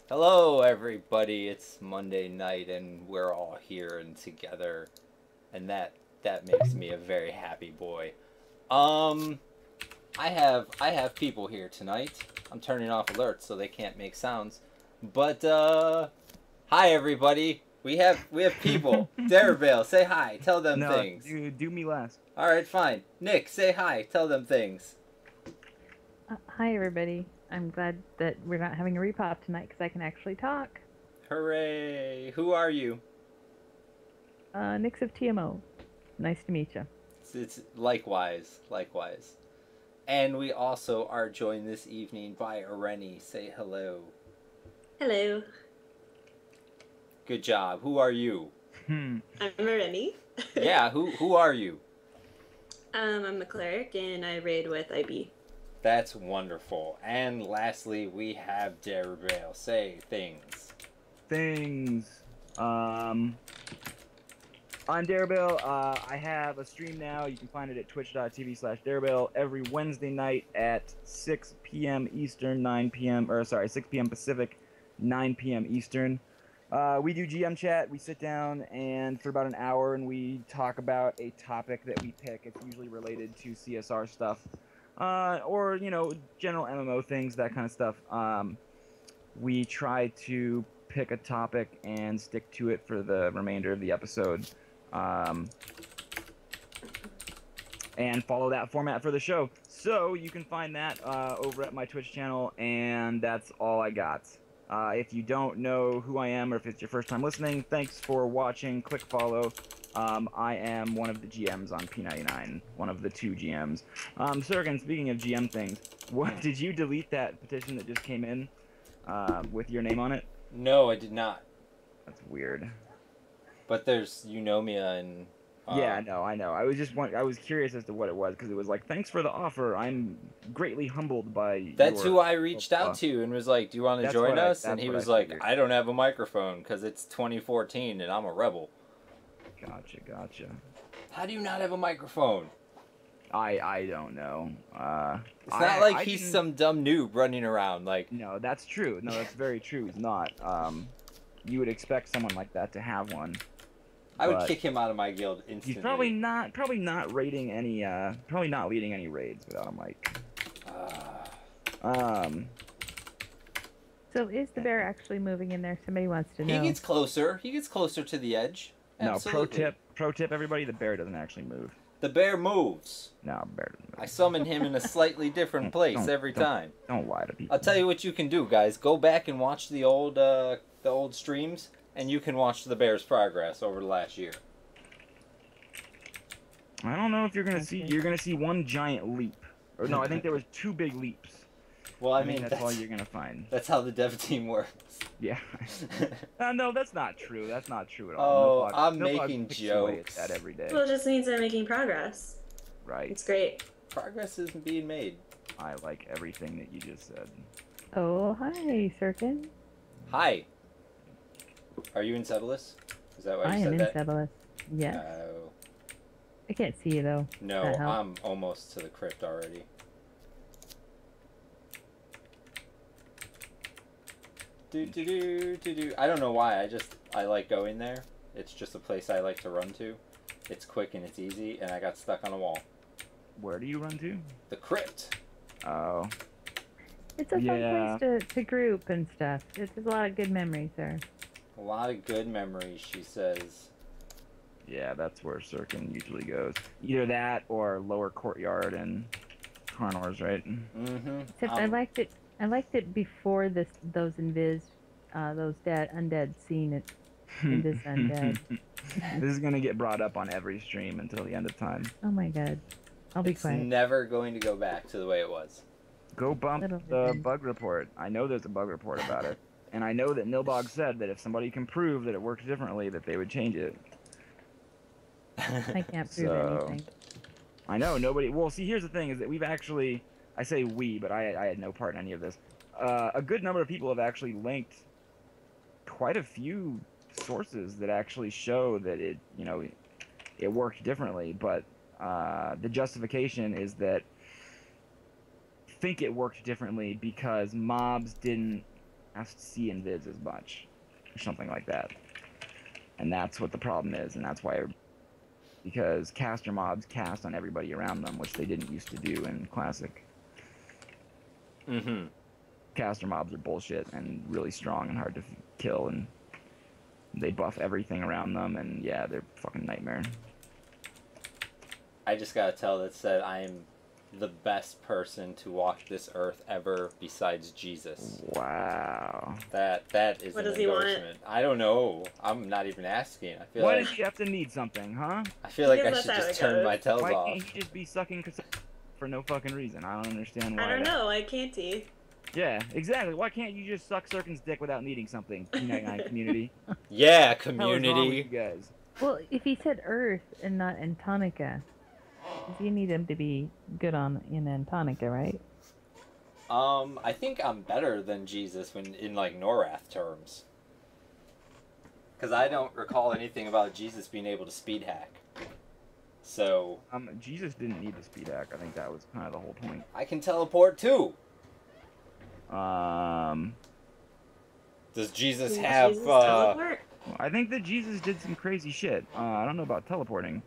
Hello, everybody. It's Monday night, and we're all here and together, and that makes me a very happy boy. Um, I have people here tonight. I'm turning off alerts so they can't make sounds. But hi everybody. We have people. Derubael, say hi. Tell them No, things. do me last. All right, fine. Knix, say hi. Tell them things. Hi, everybody. I'm glad that we're not having a repop tonight because I can actually talk. Hooray! Who are you? Nix of TMO. Nice to meet you. It's likewise. And we also are joined this evening by Ereni. Say hello. Hello, Good job. Who are you? I'm Ereni. Yeah, who are you? I'm a cleric and I raid with IB. That's wonderful. And lastly, we have Derubael. Say things. I'm Derubael. I have a stream now. You can find it at twitch.tv/Derubael every Wednesday night at 6 p.m. Eastern, 6 p.m. Pacific, 9 p.m. Eastern. We do GM chat. We sit down and for about an hour and we talk about a topic that we pick. It's usually related to CSR stuff. Or, general MMO things, that kind of stuff. We try to pick a topic and stick to it for the remainder of the episode. And follow that format for the show. So you can find that over at my Twitch channel, and that's all I got. If you don't know who I am, or if it's your first time listening, thanks for watching. Click follow. I am one of the GMs on P99, one of the 2 GMs. Sirken, speaking of GM things, did you delete that petition that just came in with your name on it? No, I did not. That's weird. But there's Eunomia and... Yeah, no, I know. I was curious as to what it was, because it was like, thanks for the offer. I'm greatly humbled by That's who I reached out to and was like, do you want to join us? And he was like, I don't have a microphone because it's 2014 and I'm a rebel. Gotcha. How do you not have a microphone? I don't know. It's not like he's some dumb noob running around. Like, no, that's true. No, that's very true. He's not. You would expect someone like that to have one. I would kick him out of my guild instantly. He's probably not raiding any. Probably not leading any raids without a mic. So is the bear actually moving in there? Somebody wants to know. He gets closer. He gets closer to the edge. Absolutely. No, pro tip, everybody. The bear doesn't actually move. The bear moves. No, the bear doesn't move. I summon him in a slightly different place every time. Don't lie to people. I'll tell you what you can do, guys. Go back and watch the old streams, and you can watch the bear's progress over the last year. I don't know if you're gonna see. You're gonna see one giant leap, or no, I think there was 2 big leaps. Well, I mean, that's all you're gonna find. That's how the dev team works. Yeah. No, that's not true. That's not true at Oh, all. I'm making jokes. That every day. Well, it just means I'm making progress. Right. It's great. Progress isn't being made. I like everything that you just said. Oh, hi, Sirken. Hi. Are you in Sebalus? Is that why you I said am in that? Sebalus. Yes. Oh. I can't see you, though. No, That helps. I'm almost to the crypt already. I don't know why. I like going there. It's just a place I like to run to. It's quick and it's easy, and I got stuck on a wall. Where do you run to? The crypt. Oh. It's a fun place to group and stuff. There's a lot of good memories there. A lot of good memories, she says. Yeah, that's where Sirken usually goes. Either that or lower courtyard and Carnor's, right? Mm-hmm. Except I liked it before those undead scene it in this undead. This is gonna get brought up on every stream until the end of time. Oh my god. I'll be quiet. It's never going to go back to the way it was. Go bump the bug report. I know there's a bug report about it. And I know that Nilbog said that if somebody can prove that it works differently, that they would change it. I can't prove anything. I know, nobody... Well, see, here's the thing, is that we've actually... I say we, but I had no part in any of this. A good number of people have actually linked quite a few sources that actually show that it worked differently, but the justification is that think it worked differently because mobs didn't see invis as much, or something like that. And that's what the problem is, and that's why, because caster mobs cast on everybody around them, which they didn't used to do in Classic. Mm-hmm. Caster mobs are bullshit and really strong and hard to kill, and they buff everything around them, and yeah, they're fucking nightmare. I just gotta tell that I am the best person to walk this earth ever besides Jesus. Wow. That is What an does he want? endorsement. I don't know. I'm not even asking. I feel Why like does he have to need something, huh? I feel like I Because should that's how just it turn goes. my tells Why off. can't he just be sucking for no fucking reason? I don't understand why. I don't know. Why can't he? Yeah, exactly. Why can't you just suck Sirken's dick without needing something? P99 community. Yeah, What the hell is wrong with you community. guys? Well, if he said Earth and not Antonica, you need him to be good in Antonica, right? I think I'm better than Jesus when in like Norath terms. Because I don't recall anything about Jesus being able to speed hack. So Jesus didn't need the speed hack. I think that was kind of the whole point. I can teleport too. Does Jesus Does have Jesus teleport? I think that Jesus did some crazy shit. I don't know about teleporting.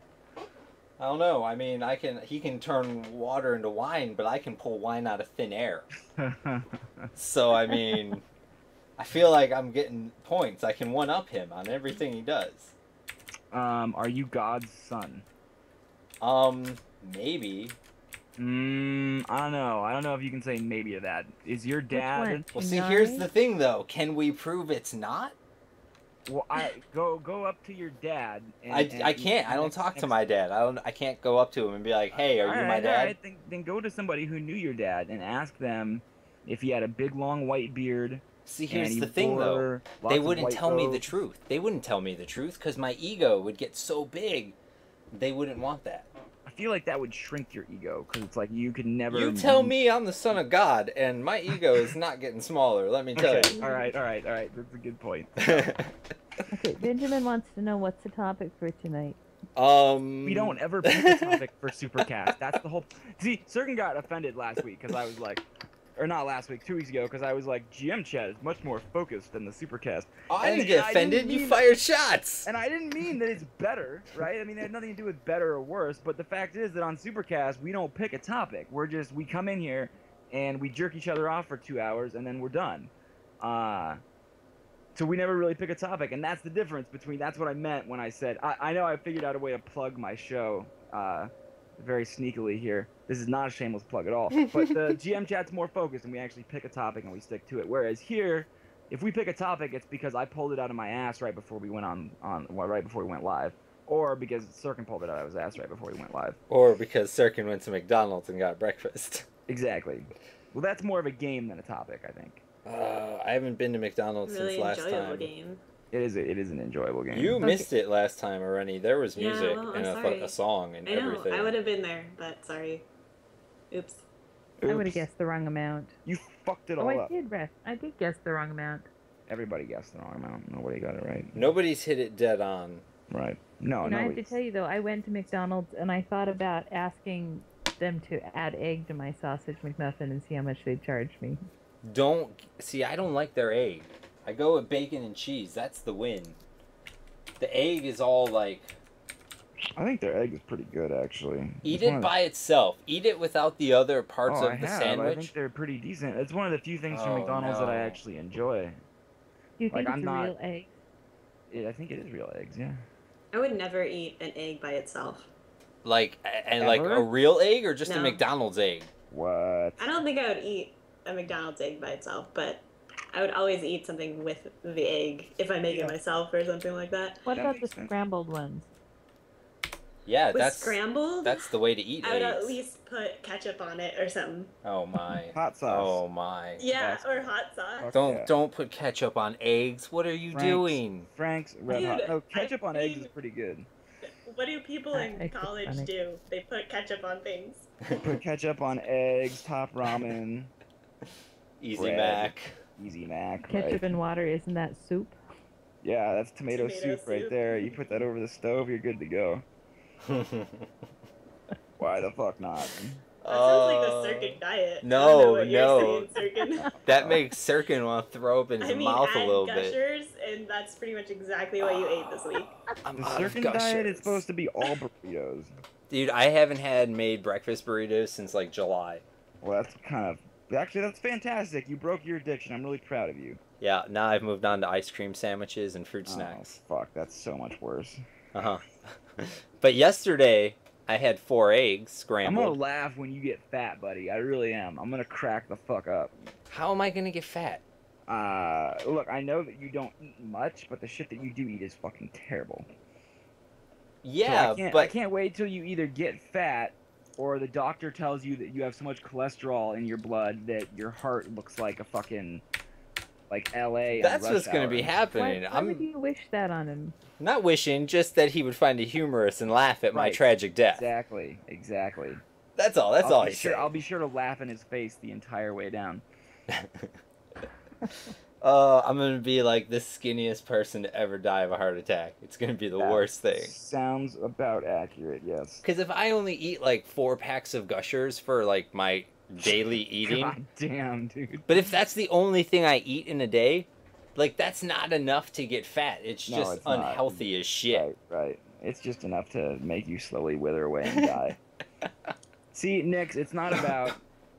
I don't know. I mean, he can turn water into wine, but I can pull wine out of thin air. So, I mean, I feel like I'm getting points. I can one-up him on everything he does. Are you God's son? Maybe. I don't know. I don't know if you can say maybe to that. Is your dad? one? Well, see, here's the thing, though. Can we prove it's not? Well, I go up to your dad. And, I can't. I don't talk to my dad. I can't go up to him and be like, "Hey, are you my dad?" All right, then go to somebody who knew your dad and ask them if he had a big long white beard. See, and here's he the thing, though. wore They lots of wouldn't white tell me the robes. truth. They wouldn't tell me the truth because my ego would get so big. They wouldn't want that. I feel like that would shrink your ego because it's like you could never. You tell me I'm the son of God, and my ego is not getting smaller. Let me tell Okay. you. All right. That's a good point. Okay, Benjamin wants to know what's the topic for tonight. We don't ever pick a topic for SuperCast. That's the whole. See, Sirken got offended last week because I was like, or not last week, 2 weeks ago, because I was like, GM chat is much more focused than the SuperCast. I didn't get offended. You fired shots. And I didn't mean that it's better, right? I mean, it had nothing to do with better or worse. But the fact is that on SuperCast, we don't pick a topic. We come in here and we jerk each other off for 2 hours and then we're done. So we never really pick a topic, and that's the difference between. That's what I meant when I said I know I figured out a way to plug my show, very sneakily here. This is not a shameless plug at all. But the GM chat's more focused, and we actually pick a topic and we stick to it. Whereas here, if we pick a topic, it's because I pulled it out of my ass right before we went right before we went live, or because Sirken pulled it out of his ass right before we went live. Or because Sirken went to McDonald's and got breakfast. Exactly. Well, that's more of a game than a topic, I think. I haven't been to McDonald's Really since last enjoyable time. game. It is an enjoyable game. You missed it last time, Ereni. There was Yeah, music well, and I'm sorry. a song and I know. everything. I would have been there, but sorry. Oops. I would have Oops. guessed the wrong amount. You fucked it Oh, all I up. did guess the wrong amount. Everybody guessed the wrong amount. Nobody got it right. Nobody's hit it dead on. Right. No, And I have nobody. to tell you though, I went to McDonald's and I thought about asking them to add egg to my sausage McMuffin and see how much they'd charge me. I don't like their egg. I go with bacon and cheese. That's the win. The egg is all like, I think their egg is pretty good, actually. eat It's one it of by itself. Eat it without the other parts I of the have. I sandwich. think they're pretty decent. It's one of the few things Oh, from McDonald's that I no. actually enjoy. Do you think Like, it's I'm a not- real egg? I think it is real eggs, yeah. I would never eat an egg by itself. Like like Ever? a real egg or just a No. McDonald's egg? What? I don't think I would eat a McDonald's egg by itself, but I would always eat something with the egg if I make Yeah. it myself or something like that. What That about the makes sense. scrambled ones? Yeah, With that's scrambled, that's the way to eat I would eggs. at least put ketchup on it or something. Oh my. Hot sauce. Oh my. Yeah, That's- or hot sauce. Fuck Don't yeah. don't put ketchup on eggs. What are you Frank's- doing? Frank's Red Dude, Hot. No, ketchup I on eggs mean- is pretty good. What do people I in think it's college funny. do? They put ketchup on things. Put ketchup on eggs, top ramen, Easy Bread. Mac. Easy Mac. Ketchup Right? and water, isn't that soup? Yeah, that's tomato Tomato soup right soup. there. You put that over the stove, you're good to go. Why the fuck not? That sounds like the Sirken diet. No, I don't know what no. you're saying, Sirken. That makes Sirken want to throw up in his I mean, mouth a add little bit. Gushers, and that's pretty much exactly what you ate this week. I'm The out of Sirken diet is Gushers. supposed to be all burritos. Dude, I haven't had made breakfast burritos since like July. Well, that's kind of... Actually, that's fantastic. You broke your addiction. I'm really proud of you. Yeah, now I've moved on to ice cream sandwiches and fruit snacks. Oh, fuck. That's so much worse. Uh-huh. But yesterday, I had 4 eggs I'm scrambled. gonna laugh when you get fat, buddy. I really am. I'm gonna crack the fuck up. How am I gonna get fat? Look, I know that you don't eat much, but the shit that you do eat is fucking terrible. Yeah, So I but can't wait till you either get fat or the doctor tells you that you have so much cholesterol in your blood that your heart looks like a fucking like LA. that's on what's rush gonna hour. be happening. Why would you wish that on him? Not wishing, just that he would find it humorous and laugh at my Right. tragic death. Exactly. That's all. That's all he's saying. I'll be sure to laugh in his face the entire way down. I'm gonna be like the skinniest person to ever die of a heart attack. It's gonna be the That worst thing. Sounds about accurate, yes. Because if I only eat like 4 packs of Gushers for like my daily eating, God damn, dude. but if that's the only thing I eat in a day, like that's not enough to get fat. It's No, just it's not. unhealthy as shit. Right. It's just enough to make you slowly wither away and die. See, Knix, it's not about...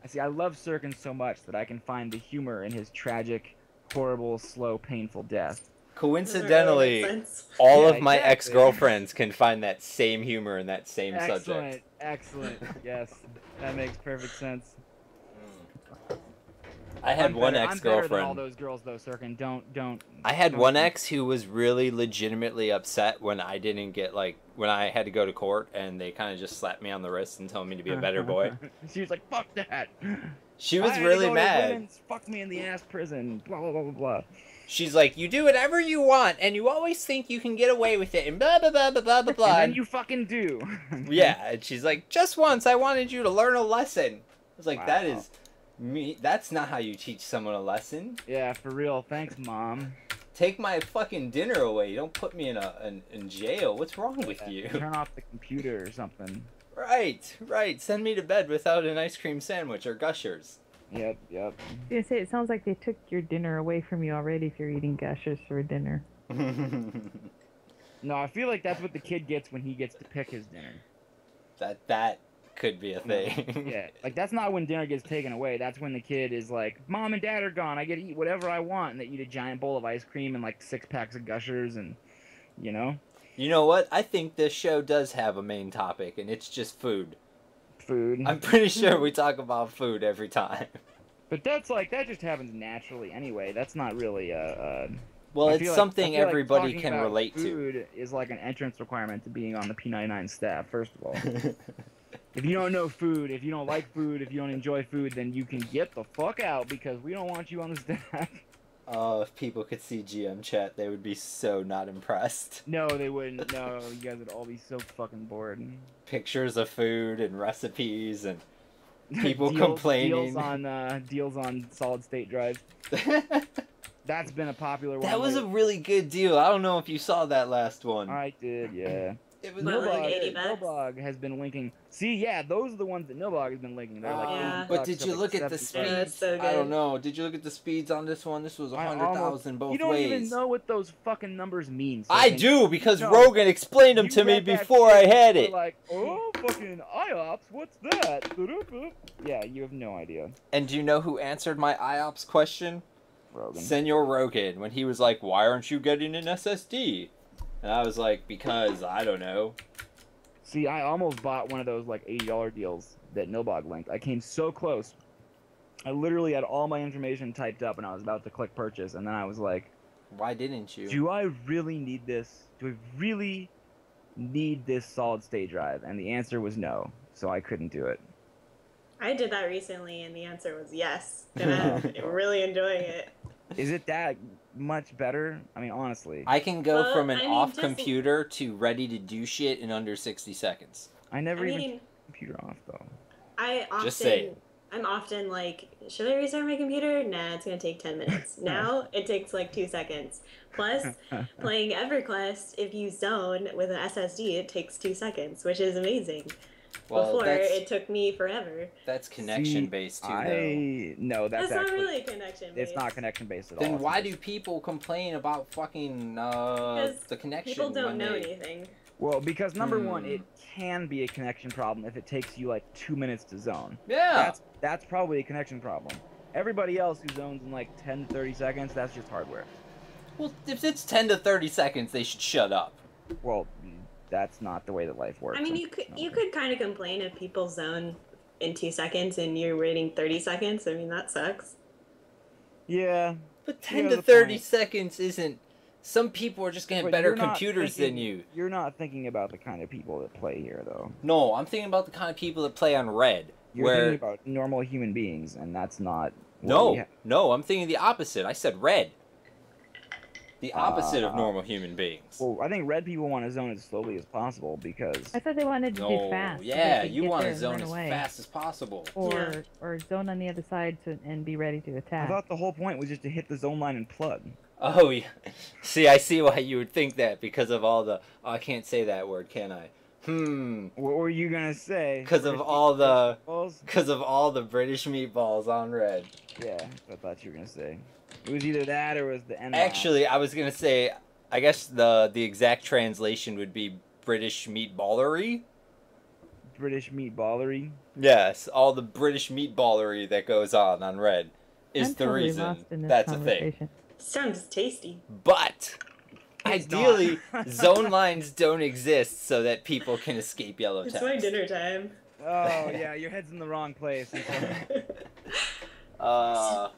See, I love Sirken so much that I can find the humor in his tragic, horrible, slow, painful death. Coincidentally, Doesn't really make sense. all Yeah, of my exactly. ex-girlfriends can find that same humor in that same subject. Excellent. Yes, that makes perfect sense. I had one I'm better than all ex-girlfriend. those girls, though, Sirken. Don't. I had don't- one ex who was really legitimately upset when I didn't get when I had to go to court and they kind of just slapped me on the wrist and told me to be a better boy. She was like, "Fuck that." She was I had to really go to mad. women's fuck me in the ass prison. Blah blah blah blah blah. She's like, you do whatever you want and you always think you can get away with it and blah blah blah blah blah blah blah. And then you fucking do. Yeah, and she's like, just once I wanted you to learn a lesson. I was like, Wow. that is me. That's not how you teach someone a lesson. Yeah, for real. Thanks, Mom. Take my fucking dinner away. You don't put me in jail. What's wrong with you? Turn off the computer or something. Right. Send me to bed without an ice cream sandwich or Gushers. Yep. I was gonna say, it sounds like they took your dinner away from you already if you're eating Gushers for dinner. No, I feel like that's what the kid gets when he gets to pick his dinner. that could be a thing. Yeah, like that's not when dinner gets taken away. That's when the kid is like, Mom and Dad are gone. I get to eat whatever I want, and they eat a giant bowl of ice cream and like 6 packs of Gushers, and you know, You know what? I think this show does have a main topic, and it's just food. food. I'm pretty sure we talk about food every time. But that's like that just happens naturally anyway. That's not really Well, I it's feel something I feel like everybody talking can about relate to. Food is like an entrance requirement to being on the P99 staff. First of all, if you don't know food, if you don't like food, if you don't enjoy food, then you can get the fuck out because we don't want you on the staff. Oh, if people could see GM chat, they would be so not impressed. No, they wouldn't. No, you guys would all be so fucking bored. Pictures of food and recipes and people complaining. Deals on solid state drives. That's been a popular one. That was a lately. really good deal. I don't know if you saw that last one. I did, yeah. It was What, really like 80 good. bucks? Nilbog has been linking. See, yeah, those are the ones that Nilbog has been linking. They're like, Yeah. 80 But bucks did to, you like, look at the 70 Yeah, speeds? that's so I good. don't know. Did you look at the speeds on this one? This was I 100,000 both You don't ways. even know what those fucking numbers mean. I Sirken. do because No. Rogan explained them You to me read that before shit I had and it. you're like, oh, fucking IOPS, what's that? Yeah, you have no idea, And do you know who answered my IOPS question? Rogan. Senor Rogan, when he was like, why aren't you getting an SSD? And I was like, because I don't know. See, I almost bought one of those like $80 deals that Nilbog linked. I came so close. I literally had all my information typed up and I was about to click purchase, and then I was like, Why didn't you? do I really need this? Do I really need this solid state drive? And the answer was no, so I couldn't do it. I did that recently, and the answer was yes. And I'm really enjoying it. Is it that much better? I mean, honestly, I can go Well, from an I mean, off just- computer to ready to do shit in under 60 seconds. I never I even mean, turned the computer off though. Just saying. I'm often like, should I restart my computer? Nah, it's gonna take 10 minutes. Now it takes like 2 seconds. Plus, playing EverQuest, if you zone with an SSD, it takes 2 seconds, which is amazing. Well, Before, that's it took me forever. that's connection based too, though. No, that's That's not actually really connection based. it's not connection based at all. Then It's why just- do people complain about fucking Because the connection? people don't when know they... anything. Well, because number one, Hmm. it can be a connection problem if it takes you like 2 minutes to zone. Yeah. That's probably a connection problem. Everybody else who zones in like 10 to 30 seconds, that's just hardware. Well, if it's 10 to 30 seconds, they should shut up. Well, that's not the way that life works. I mean, you could kind of complain if people zone in 2 seconds and you're waiting 30 seconds. I mean, that sucks. Yeah. But 10 Yeah, to the 30 point. seconds isn't... Some people are just going to have But better you're not computers thinking- than you. You're not thinking about the kind of people that play here, though. No, I'm thinking about the kind of people that play on Red. You're where... thinking about normal human beings, and that's not. what we No, have. no, I'm thinking the opposite. I said Red. The opposite of normal human beings. Well, I think red people want to zone as slowly as possible because. I thought they wanted to do No, fast. so they yeah, could you get want there to and zone run as away. fast as possible. Or zone on the other side and be ready to I attack. thought the whole point was just to hit the zone line and plug. Oh, yeah. See, I see why you would think that because of all the... Oh, I can't say that word, can I? What were you gonna say? Because of all the... Meatballs? Because of all the British meatballs on Red. Yeah, I thought you were gonna say. It was either that or it was the N. Actually, I was going to say... I guess the exact translation would be British meatballery. British meatballery. Yes, all the British meatballery that goes on Red is I'm the totally reason lost in this that's a thing. conversation. Sounds tasty. But It's ideally, not. zone lines don't exist so that people can escape yellow It's text. my dinner time. Oh yeah, your head's in the wrong place. Speaking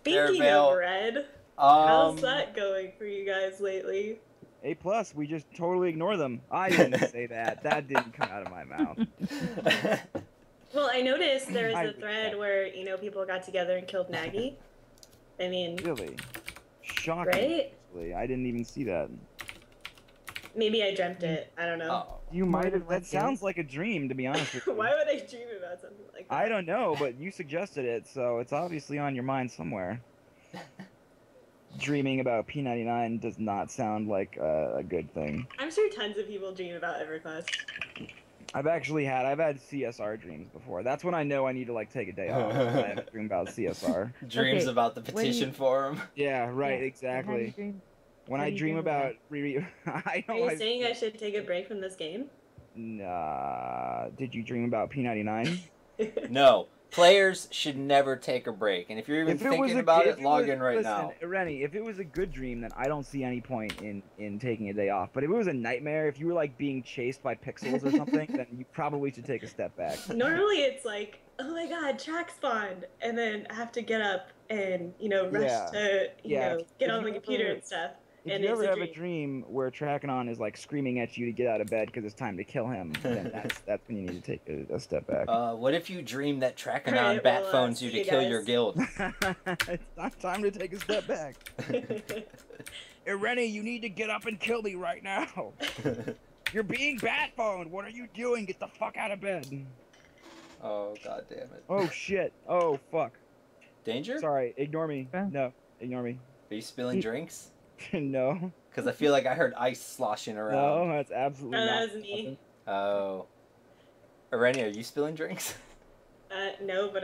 Derubael, of red, how's um, that going for you guys lately? A+, we just totally ignore them. I didn't say that. That didn't come out of my mouth. Well, I noticed there was I a would thread bet. where, people got together and killed Nagy. I mean, Really? Shocking. right? Actually, I didn't even see that. Maybe I dreamt it. I don't know. Oh. You might have. one That sounds like a dream, to be honest with you. Why would I dream about something like that? I don't know, but you suggested it, so it's obviously on your mind somewhere. Dreaming about P99 does not sound like a good thing. I'm sure tons of people dream about EverQuest. I've had CSR dreams before. That's when I know I need to like take a day off. I have a dream about CSR. Dreams Okay, about the when you- petition forum. Yeah, right, Yeah, exactly. When What I do you dream dream about? about I Are know. you saying I should take a break from this game? Nah. Did you dream about P99? No, players should never take a break. And if you're even If it was thinking a- about if it, log was- in right listen, now. Ereni, if it was a good dream, then I don't see any point in taking a day off. But if it was a nightmare, if you were like being chased by pixels or something, then you probably should take a step back. Normally it's like, oh my god, track spawned, and then I have to get up and, rush Yeah. to, Yeah, get if on you the computer ever- and stuff. If And you it's ever a have dream. a dream where Trakanon is like screaming at you to get out of bed because it's time to kill him, then that's when you need to take a step back. What if you dream that Trakanon Alright, bat well, phones you see to you kill guys. your guild? It's not time to take a step back. Ereni, you need to get up and kill me right now. You're being bat phoned. What are you doing? Get the fuck out of bed. Oh, god damn it. Oh shit. Oh fuck. Danger? Sorry. Ignore me. Yeah. No. Ignore me. Are you spilling drinks? No. Because I feel like I heard ice sloshing around. No, that's absolutely Oh, not. that was me. Oh. Ereni, are you spilling drinks? No, but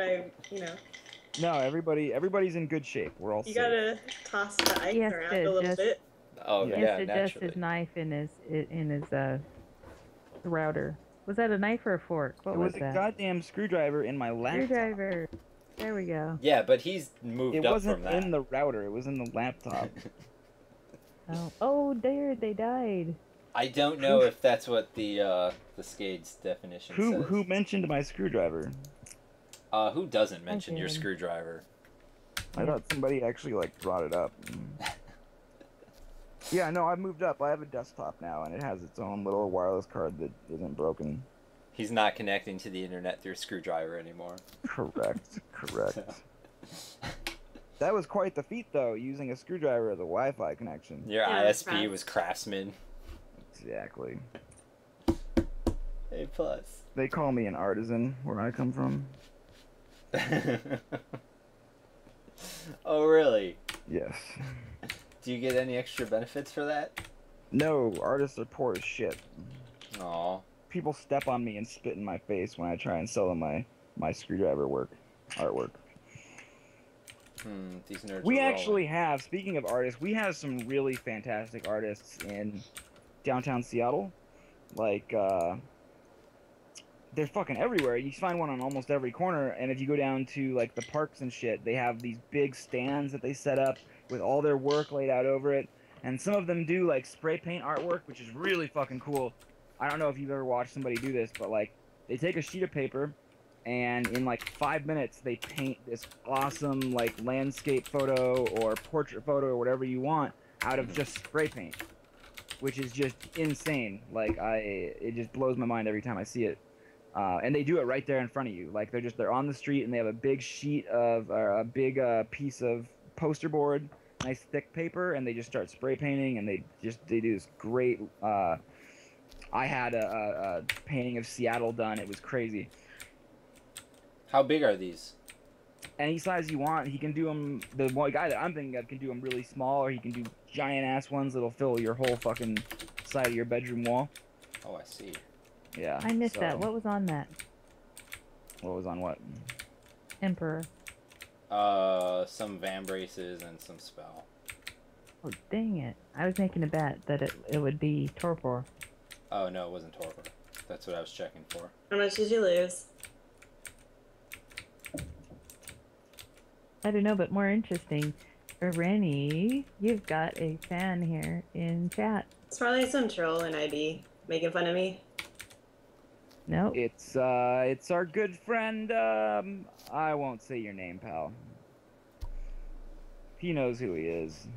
No, everybody's in good shape. We're all you safe. gotta toss the ice Yes, around a little just- bit. Oh, Yeah. He yeah, has to adjust naturally. his knife in his router. Was that a knife or a fork? What It was was a that? goddamn screwdriver in my laptop. Screwdriver. There we go. Yeah, but he's moved It up wasn't from that. in the router. It was in the laptop. Oh, there they died. I don't know if that's what the Skade's definition says. Who mentioned my screwdriver? Who doesn't mention your did. screwdriver? I thought somebody actually like brought it up. Yeah, no, I've moved up. I have a desktop now, and it has its own little wireless card that isn't broken. He's not connecting to the internet through a screwdriver anymore. Correct. That was quite the feat, though, using a screwdriver as a Wi-Fi connection. Your Yeah, ISP was Craftsman. Exactly. A plus. They call me an artisan where I come from. Oh, really? Yes. Do you get any extra benefits for that? No, artists are poor as shit. Aw. people step on me and spit in my face when I try and sell them my screwdriver artwork. These nerds We are actually rolling. have, speaking of artists, we have some really fantastic artists in downtown Seattle. Like, they're fucking everywhere. You find one on almost every corner, and if you go down to, like, the parks and shit, they have these big stands that they set up with all their work laid out over it. And some of them do, like, spray paint artwork, which is really fucking cool. I don't know if you've ever watched somebody do this, but, like, they take a sheet of paper, and in, like, 5 minutes, they paint this awesome, like, landscape photo or portrait photo or whatever you want out of just spray paint, which is just insane. Like, it just blows my mind every time I see it. And they do it right there in front of you. Like, they're on the street, and they have a big sheet of, or a big piece of poster board, nice thick paper, and they just start spray painting, and they do this great, I had a painting of Seattle done. It was crazy. How big are these? Any size you want. He can do them, the one guy that I'm thinking of can do them really small, or he can do giant ass ones that'll fill your whole fucking side of your bedroom wall. Oh, I see. Yeah. I missed that. What was on that? What was on what? Emperor. Some vambraces and some spell. Oh, dang it. I was making a bet that it would be Torpor. Oh, no, it wasn't Torpor. That's what I was checking for. How much did you lose? I don't know, but more interesting. Ereni, you've got a fan here in chat. It's probably some troll in ID making fun of me. No. It's our good friend, I won't say your name, pal. He knows who he is.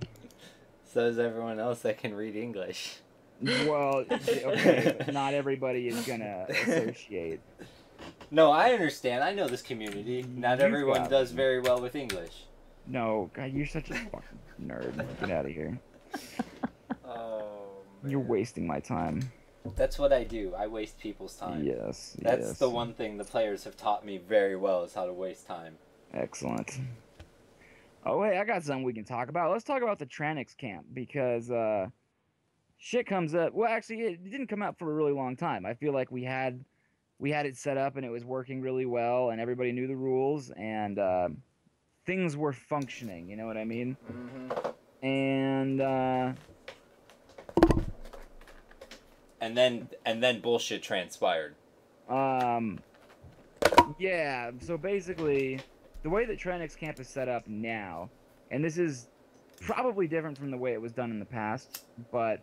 So does everyone else that can read English. Well, okay, but not everybody is gonna associate. No, I understand. I know this community. Not You've everyone got does them. very well with English. No, God, you're such a fucking nerd. Get out of here. Oh, You're wasting my time. That's what I do. I waste people's time. Yes. That's yes. the one thing the players have taught me very well is how to waste time. Excellent. Oh, wait, I got something we can talk about. Let's talk about the Knix camp, because shit comes up. Well, actually, it didn't come out for a really long time. I feel like we had it set up, and it was working really well, and everybody knew the rules, and things were functioning. You know what I mean? Mm-hmm. And then bullshit transpired. yeah. So basically, the way that Knix camp is set up now, and this is probably different from the way it was done in the past, but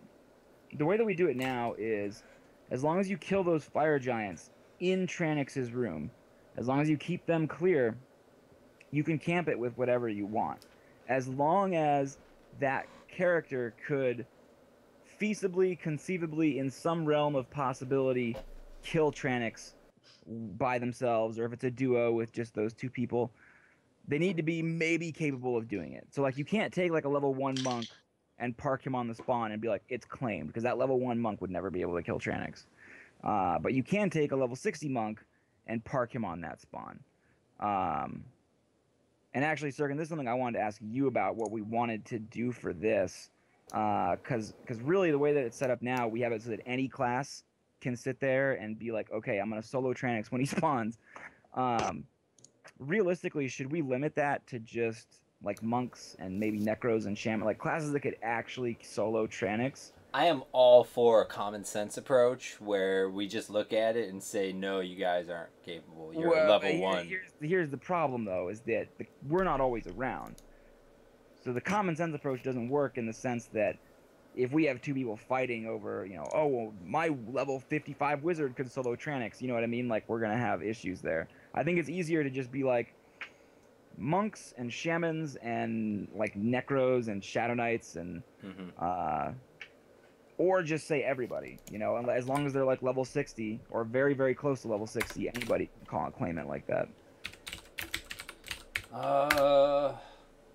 the way that we do it now is, as long as you kill those fire giants in Knix's room, as long as you keep them clear, you can camp it with whatever you want, as long as that character could feasibly, conceivably, in some realm of possibility, kill Knix by themselves, or if it's a duo with just those two people, they need to be maybe capable of doing it. So, like, you can't take, like, a level 1 monk and park him on the spawn and be like, it's claimed, because that level 1 monk would never be able to kill Knix. But you can take a level 60 monk and park him on that spawn. And actually, Sirken, this is something I wanted to ask you about, what we wanted to do for this. Because really, the way that it's set up now, we have it so that any class can sit there and be like, okay, I'm going to solo Knix when he spawns. Realistically, should we limit that to just, like, monks and maybe necros and shaman, like, classes that could actually solo Knix? I am all for a common sense approach where we just look at it and say, no, you guys aren't capable. You're level 1. Here's the problem, though, is that we're not always around. So the common sense approach doesn't work in the sense that if we have two people fighting over, you know, oh, well, my level 55 wizard could solo Knix, you know what I mean? Like, we're going to have issues there. I think it's easier to just be like, monks and shamans and, like, necros and shadow knights and, or just say everybody, you know, as long as they're, like, level 60 or very, very close to level 60, anybody can claim it like that.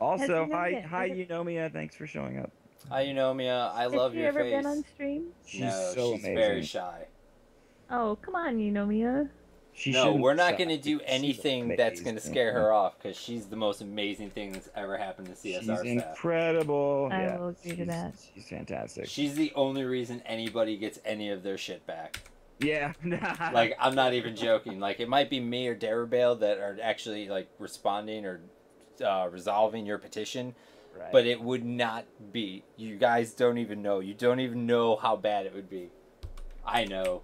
Also, hi, Eunomia. Thanks for showing up. Hi, Eunomia. I love your face. Has she ever been on stream? She's no, so she's amazing. very shy. Oh, come on, Eunomia. No, we're not going to do anything that's going to scare her off, because she's the most amazing thing that's ever happened to CSR She's staff. incredible. I will agree to that. She's fantastic. She's the only reason anybody gets any of their shit back. Yeah. Like, I'm not even joking. Like, it might be me or Derubael that are actually, like, responding or resolving your petition, Right. but it would not be. You guys don't even know. You don't even know how bad it would be. I know.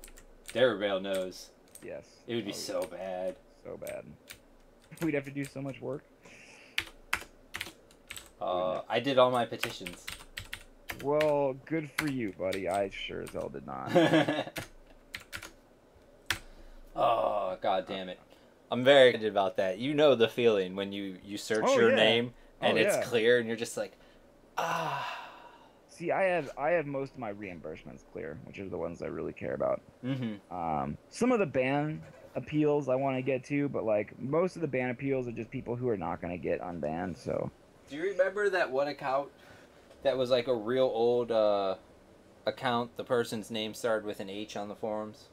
Derubael knows. Yes. It would be so bad. So bad. We'd have to do so much work. I did all my petitions. Well, good for you, buddy. I sure as hell did not. Oh, god damn it. I'm very excited about that. You know the feeling when you search your name and it's clear and you're just like, ah. See, I have most of my reimbursements clear, which are the ones I really care about. Mm-hmm. Some of the ban appeals I want to get to, but like most of the ban appeals are just people who are not going to get unbanned. So. Do you remember that one account that was like a real old account? The person's name started with an H on the forums.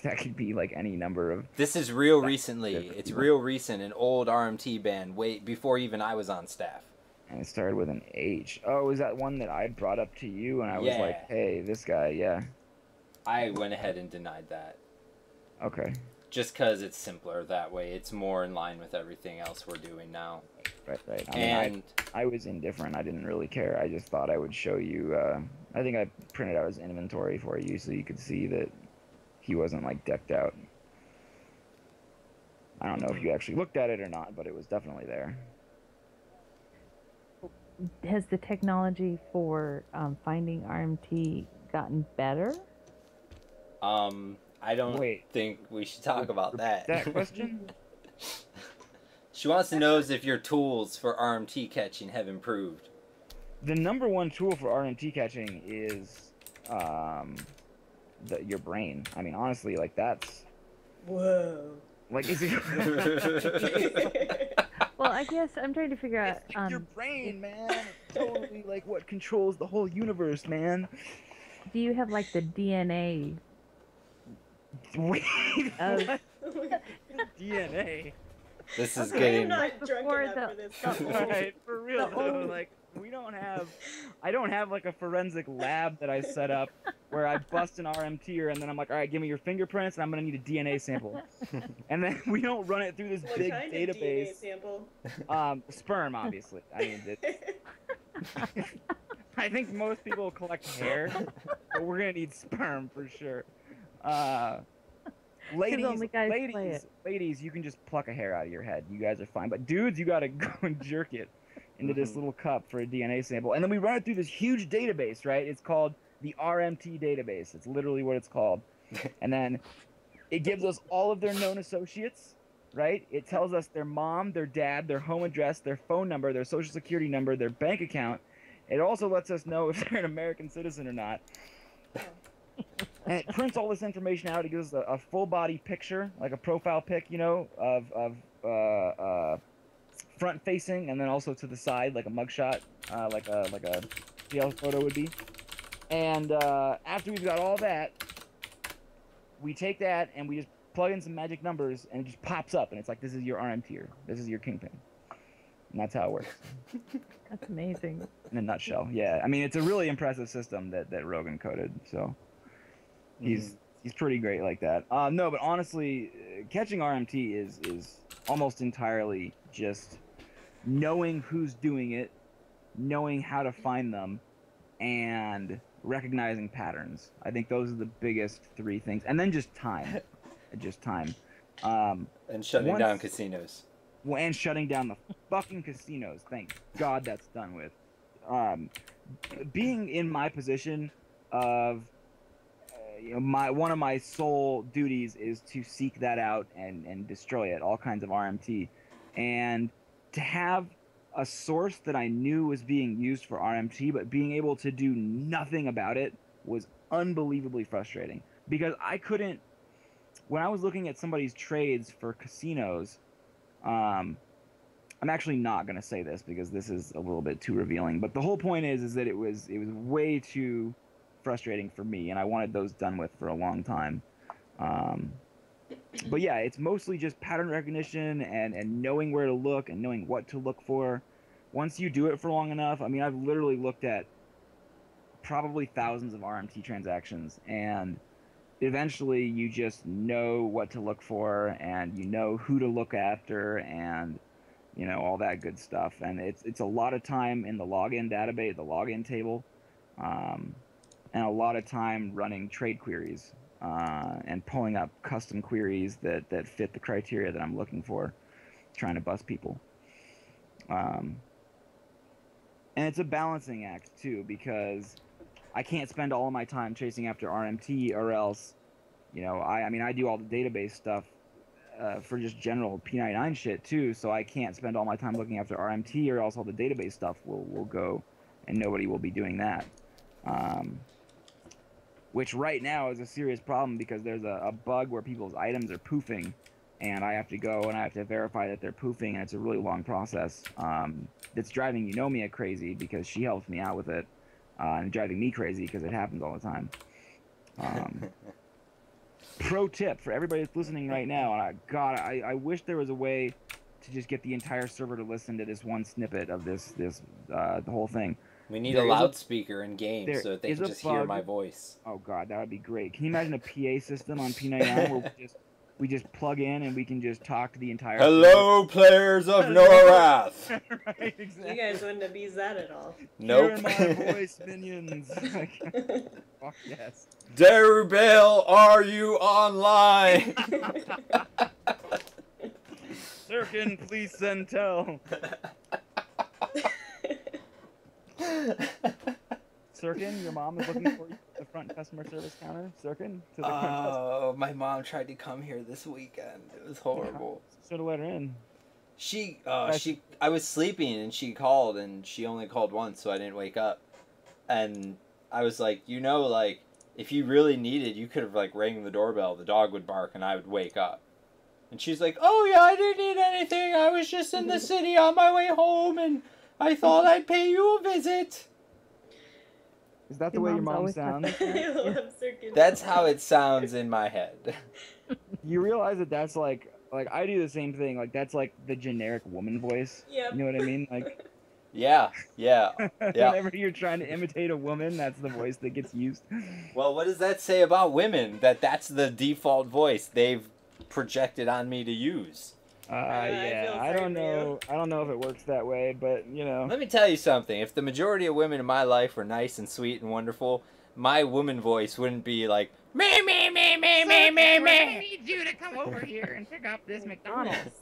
That could be like any number of. This is real recently. It's real recent. An old RMT ban, way before even I was on staff. And it started with an H. Oh, is that one that I brought up to you and I was like, hey, this guy, yeah. I went ahead and denied that. Okay. Just because it's simpler that way. It's more in line with everything else we're doing now. Right. I was indifferent. I didn't really care. I just thought I would show you. I think I printed out his inventory for you so you could see that he wasn't like decked out. I don't know if you actually looked at it or not, but it was definitely there. Has the technology for finding RMT gotten better? I don't think we should talk about that. That question? She wants to know if your tools for RMT catching have improved. The number one tool for RMT catching is your brain. I mean, honestly, like that's. Whoa. Like, is it? Well, I guess I'm trying to figure out. It's your brain, man. It's totally like what controls the whole universe, man. Do you have like the DNA? Wait, what? DNA. This is I'm getting. not drunk enough for this. Right, for real though, like we don't have. I don't have like a forensic lab that I set up where I bust an RMTer and then I'm like, all right, give me your fingerprints and I'm gonna need a DNA sample, and then we don't run it through this What big kind database. of DNA sample? Sperm, obviously. I mean, I think most people collect hair, but we're gonna need sperm for sure. Ladies, you can just pluck a hair out of your head. You guys are fine. But dudes, you gotta go and jerk it into this little cup for a DNA sample. And then we run it through this huge database, right? It's called the RMT database. It's literally what it's called. And then it gives us all of their known associates, right? It tells us their mom, their dad, their home address, their phone number, their social security number, their bank account. It also lets us know if they're an American citizen or not. And it prints all this information out. It gives us a full body picture, like a profile pic, you know, of front facing, and then also to the side, like a mugshot, like a jail photo would be. And after we've got all that, we take that and we just plug in some magic numbers, and it just pops up, and it's like, this is your RMTer, this is your kingpin, and that's how it works. That's amazing. In a nutshell, yeah. I mean, it's a really impressive system that Rogan coded, so. He's pretty great like that. No, but honestly, catching RMT is almost entirely just knowing who's doing it, knowing how to find them, and recognizing patterns. I think those are the biggest three things. And then just time. Just time. And shutting down casinos. And shutting down the fucking casinos. Thank God that's done with. Being in my position of... one of my sole duties is to seek that out and destroy it, all kinds of RMT. And to have a source that I knew was being used for RMT, but being able to do nothing about it was unbelievably frustrating. Because I couldn't... When I was looking at somebody's trades for casinos, I'm actually not going to say this because this is a little bit too revealing, but the whole point is that it was way too... frustrating for me, and I wanted those done with for a long time. But yeah, it's mostly just pattern recognition and knowing where to look and knowing what to look for. Once you do it for long enough, I mean, I've literally looked at probably thousands of RMT transactions, and eventually you just know what to look for, and you know who to look after, and all that good stuff. And it's a lot of time in the login database, the login table, and a lot of time running trade queries and pulling up custom queries that fit the criteria that I'm looking for, trying to bust people. And it's a balancing act too, because I can't spend all of my time chasing after RMT, or else, I do all the database stuff for just general P99 shit too, so I can't spend all my time looking after RMT, or else all the database stuff will go, and nobody will be doing that. Which right now is a serious problem, because there's a bug where people's items are poofing, and I have to go and I have to verify that they're poofing, and it's a really long process. It's driving Eunomia crazy, because she helps me out with it, and driving me crazy because it happens all the time. Pro tip for everybody that's listening right now, and I wish there was a way to just get the entire server to listen to this one snippet of the whole thing. We need a loudspeaker in game so that they can just hear my voice. Oh god, that would be great. Can you imagine a PA system on P99 where we just plug in and we can just talk to the entire Hello, players of Norath! Right, exactly. You guys wouldn't abuse that at all. Nope. Hear my voice, minions. Fuck yes. Derubael, are you online? Sirken, please send tell. Sirken, your mom is looking for you at the front customer service counter. Sirken, to the front. Oh, my mom tried to come here this weekend. It was horrible. So to let her in. I was sleeping and she called, and she only called once, so I didn't wake up. And I was like, if you really needed, you could have rang the doorbell. The dog would bark and I would wake up. And she's like, oh yeah, I didn't need anything. I was just in the city on my way home, and I thought I'd pay you a visit. Is that the way your mom sounds? I love Sirken. That's how it sounds in my head. You realize that's like I do the same thing. Like, that's like the generic woman voice. Yep. You know what I mean? Like, Yeah. whenever you're trying to imitate a woman, that's the voice that gets used. Well, what does that say about women? That's the default voice they've projected on me to use. Yeah, I don't know if it works that way, but Let me tell you something. If the majority of women in my life were nice and sweet and wonderful, my woman voice wouldn't be like, me, me, me, me, me, me, me. I need you to come over here and pick up this McDonald's.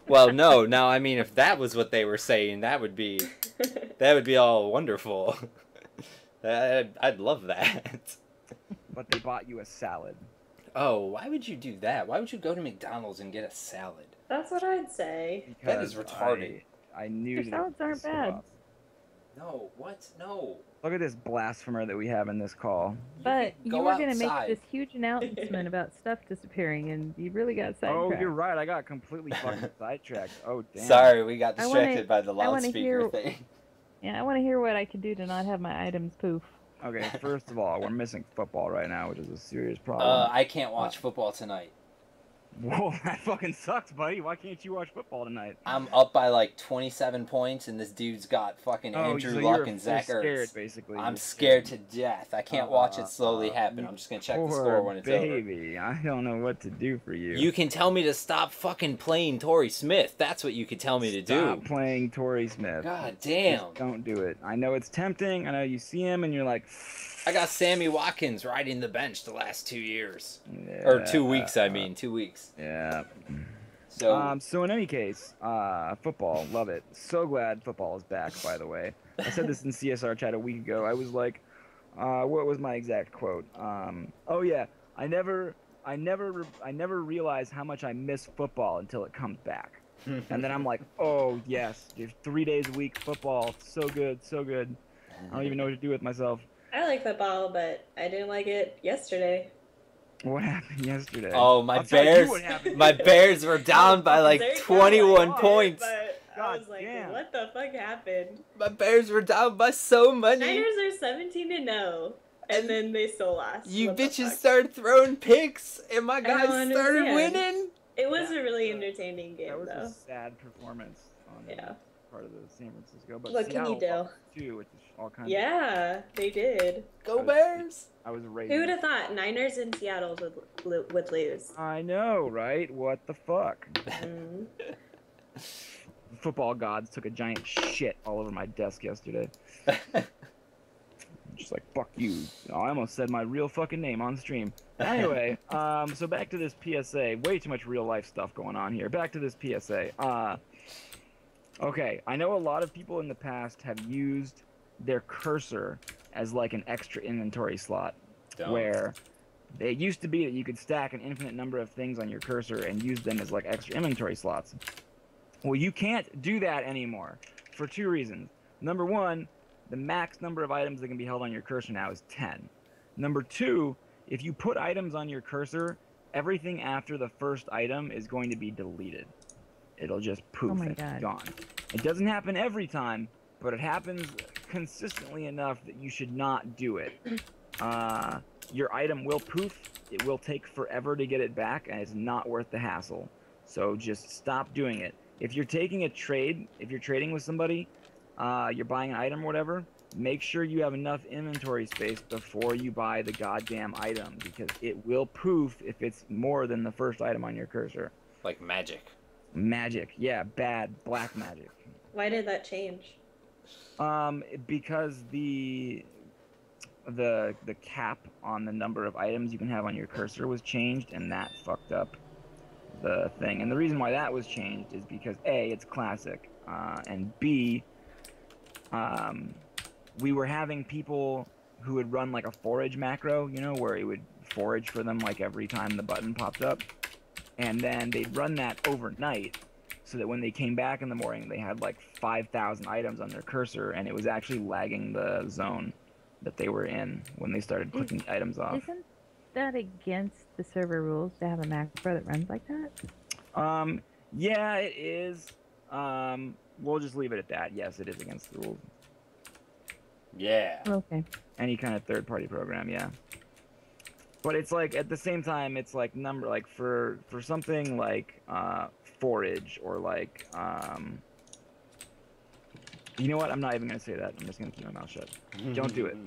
Well, no. Now, I mean, if that was what they were saying, that would be all wonderful. I'd love that. But they bought you a salad. Oh, why would you do that? Why would you go to McDonald's and get a salad? That's what I'd say. That is retarded. I knew Their salads aren't bad. No, what? No. Look at this blasphemer that we have in this call. But you were going to make outside. this huge announcement about stuff disappearing, and you really got sidetracked. Oh, you're right. I got completely fucking sidetracked. Oh, damn. Sorry, we got distracted by the loudspeaker thing. Yeah, I want to hear what I could do to not have my items poof. Okay, first of all, we're missing football right now, which is a serious problem. I can't watch football tonight. Whoa, that fucking sucks, buddy. Why can't you watch football tonight? I'm up by 27 points, and this dude's got fucking Andrew Luck and Zach You're scared, Ertz. basically. I'm scared to death. I can't watch it slowly happen. I'm just gonna check the score when it's over. Baby, I don't know what to do for you. You can tell me to stop fucking playing Torrey Smith. That's what you could tell me to do. Stop playing Torrey Smith. God damn. Just don't do it. I know it's tempting. I know you see him and you're like... I got Sammy Watkins riding the bench the last 2 years. Yeah, Or 2 weeks, 2 weeks. Yeah. So in any case, football, love it. So glad football is back, by the way. I said this in CSR chat a week ago. I was like, what was my exact quote? Oh yeah, I never realize how much I miss football until it comes back. And then I'm like, oh yes, 3 days a week, football, so good, so good. I don't even know what to do with myself. I like football, but I didn't like it yesterday. What happened yesterday? Oh, my Bears were down by 21 points. But I was like, what the fuck happened? My Bears were down by so many. Niners are 17-0, and then they still lost. You bitches started throwing picks, and my guys started winning. It was a really entertaining game, That was though. a sad performance. Yeah. part of the San Francisco, but What can you Seattle do? too, which is all kinds. Yeah, they did. Go Bears! I was raised. Who would have thought Niners in Seattle would lose? I know, right? What the fuck? Mm. Football gods took a giant shit all over my desk yesterday. Just like, fuck you. Oh, I almost said my real fucking name on stream. Anyway, so back to this PSA. Way too much real life stuff going on here. Back to this PSA. Okay, I know a lot of people in the past have used their cursor as like an extra inventory slot. Where it used to be that you could stack an infinite number of things on your cursor and use them as like extra inventory slots. Well, you can't do that anymore for two reasons. Number one, the max number of items that can be held on your cursor now is 10. Number two, if you put items on your cursor, everything after the first item is going to be deleted. It'll just poof and be gone. It doesn't happen every time, but it happens consistently enough that you should not do it. Your item will poof, it will take forever to get it back, and it's not worth the hassle. So just stop doing it. If you're taking a trade, if you're trading with somebody, you're buying an item or whatever, make sure you have enough inventory space before you buy the goddamn item, because it will poof if it's more than the first item on your cursor. Like magic. Magic, yeah, bad, black magic. Why did that change? Because the cap on the number of items you can have on your cursor was changed, and that fucked up the thing. And the reason why that was changed is because A, it's classic, and B, we were having people who would run like a forage macro, you know, where it would forage for them like every time the button popped up, and then they'd run that overnight, so that when they came back in the morning, they had like 5,000 items on their cursor, and it was actually lagging the zone that they were in when they started clicking the items off. Isn't that against the server rules to have a macro that runs like that? Yeah, it is. We'll just leave it at that. Yes, it is against the rules. Yeah. Okay. Any kind of third-party program, yeah. But it's like, at the same time, it's like for something like forage or like you know what? I'm not even gonna say that. I'm just gonna keep my mouth shut. Don't do it.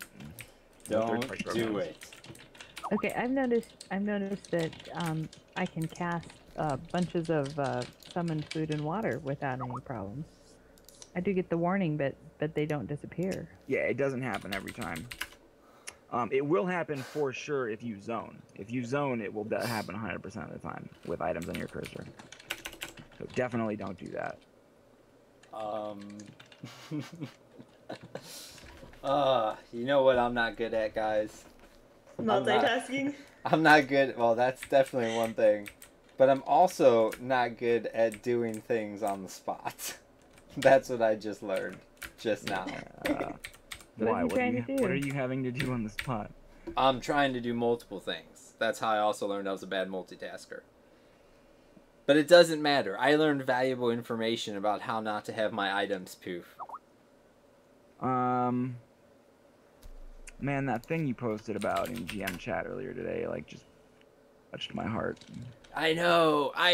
Don't do it. Okay, I've noticed that I can cast bunches of summoned food and water without any problems. I do get the warning, but they don't disappear. Yeah, it doesn't happen every time. It will happen for sure if you zone. If you zone, it will happen 100% of the time with items on your cursor. So definitely don't do that. You know what I'm not good at, guys? Multitasking? I'm not good. Well, that's definitely one thing. But I'm also not good at doing things on the spot. That's what I just learned just now. Why? What are you having to do on the spot? I'm trying to do multiple things. That's how I also learned I was a bad multitasker. But it doesn't matter. I learned valuable information about how not to have my items poof. Man, that thing you posted about in GM chat earlier today, like, just touched my heart. I know. I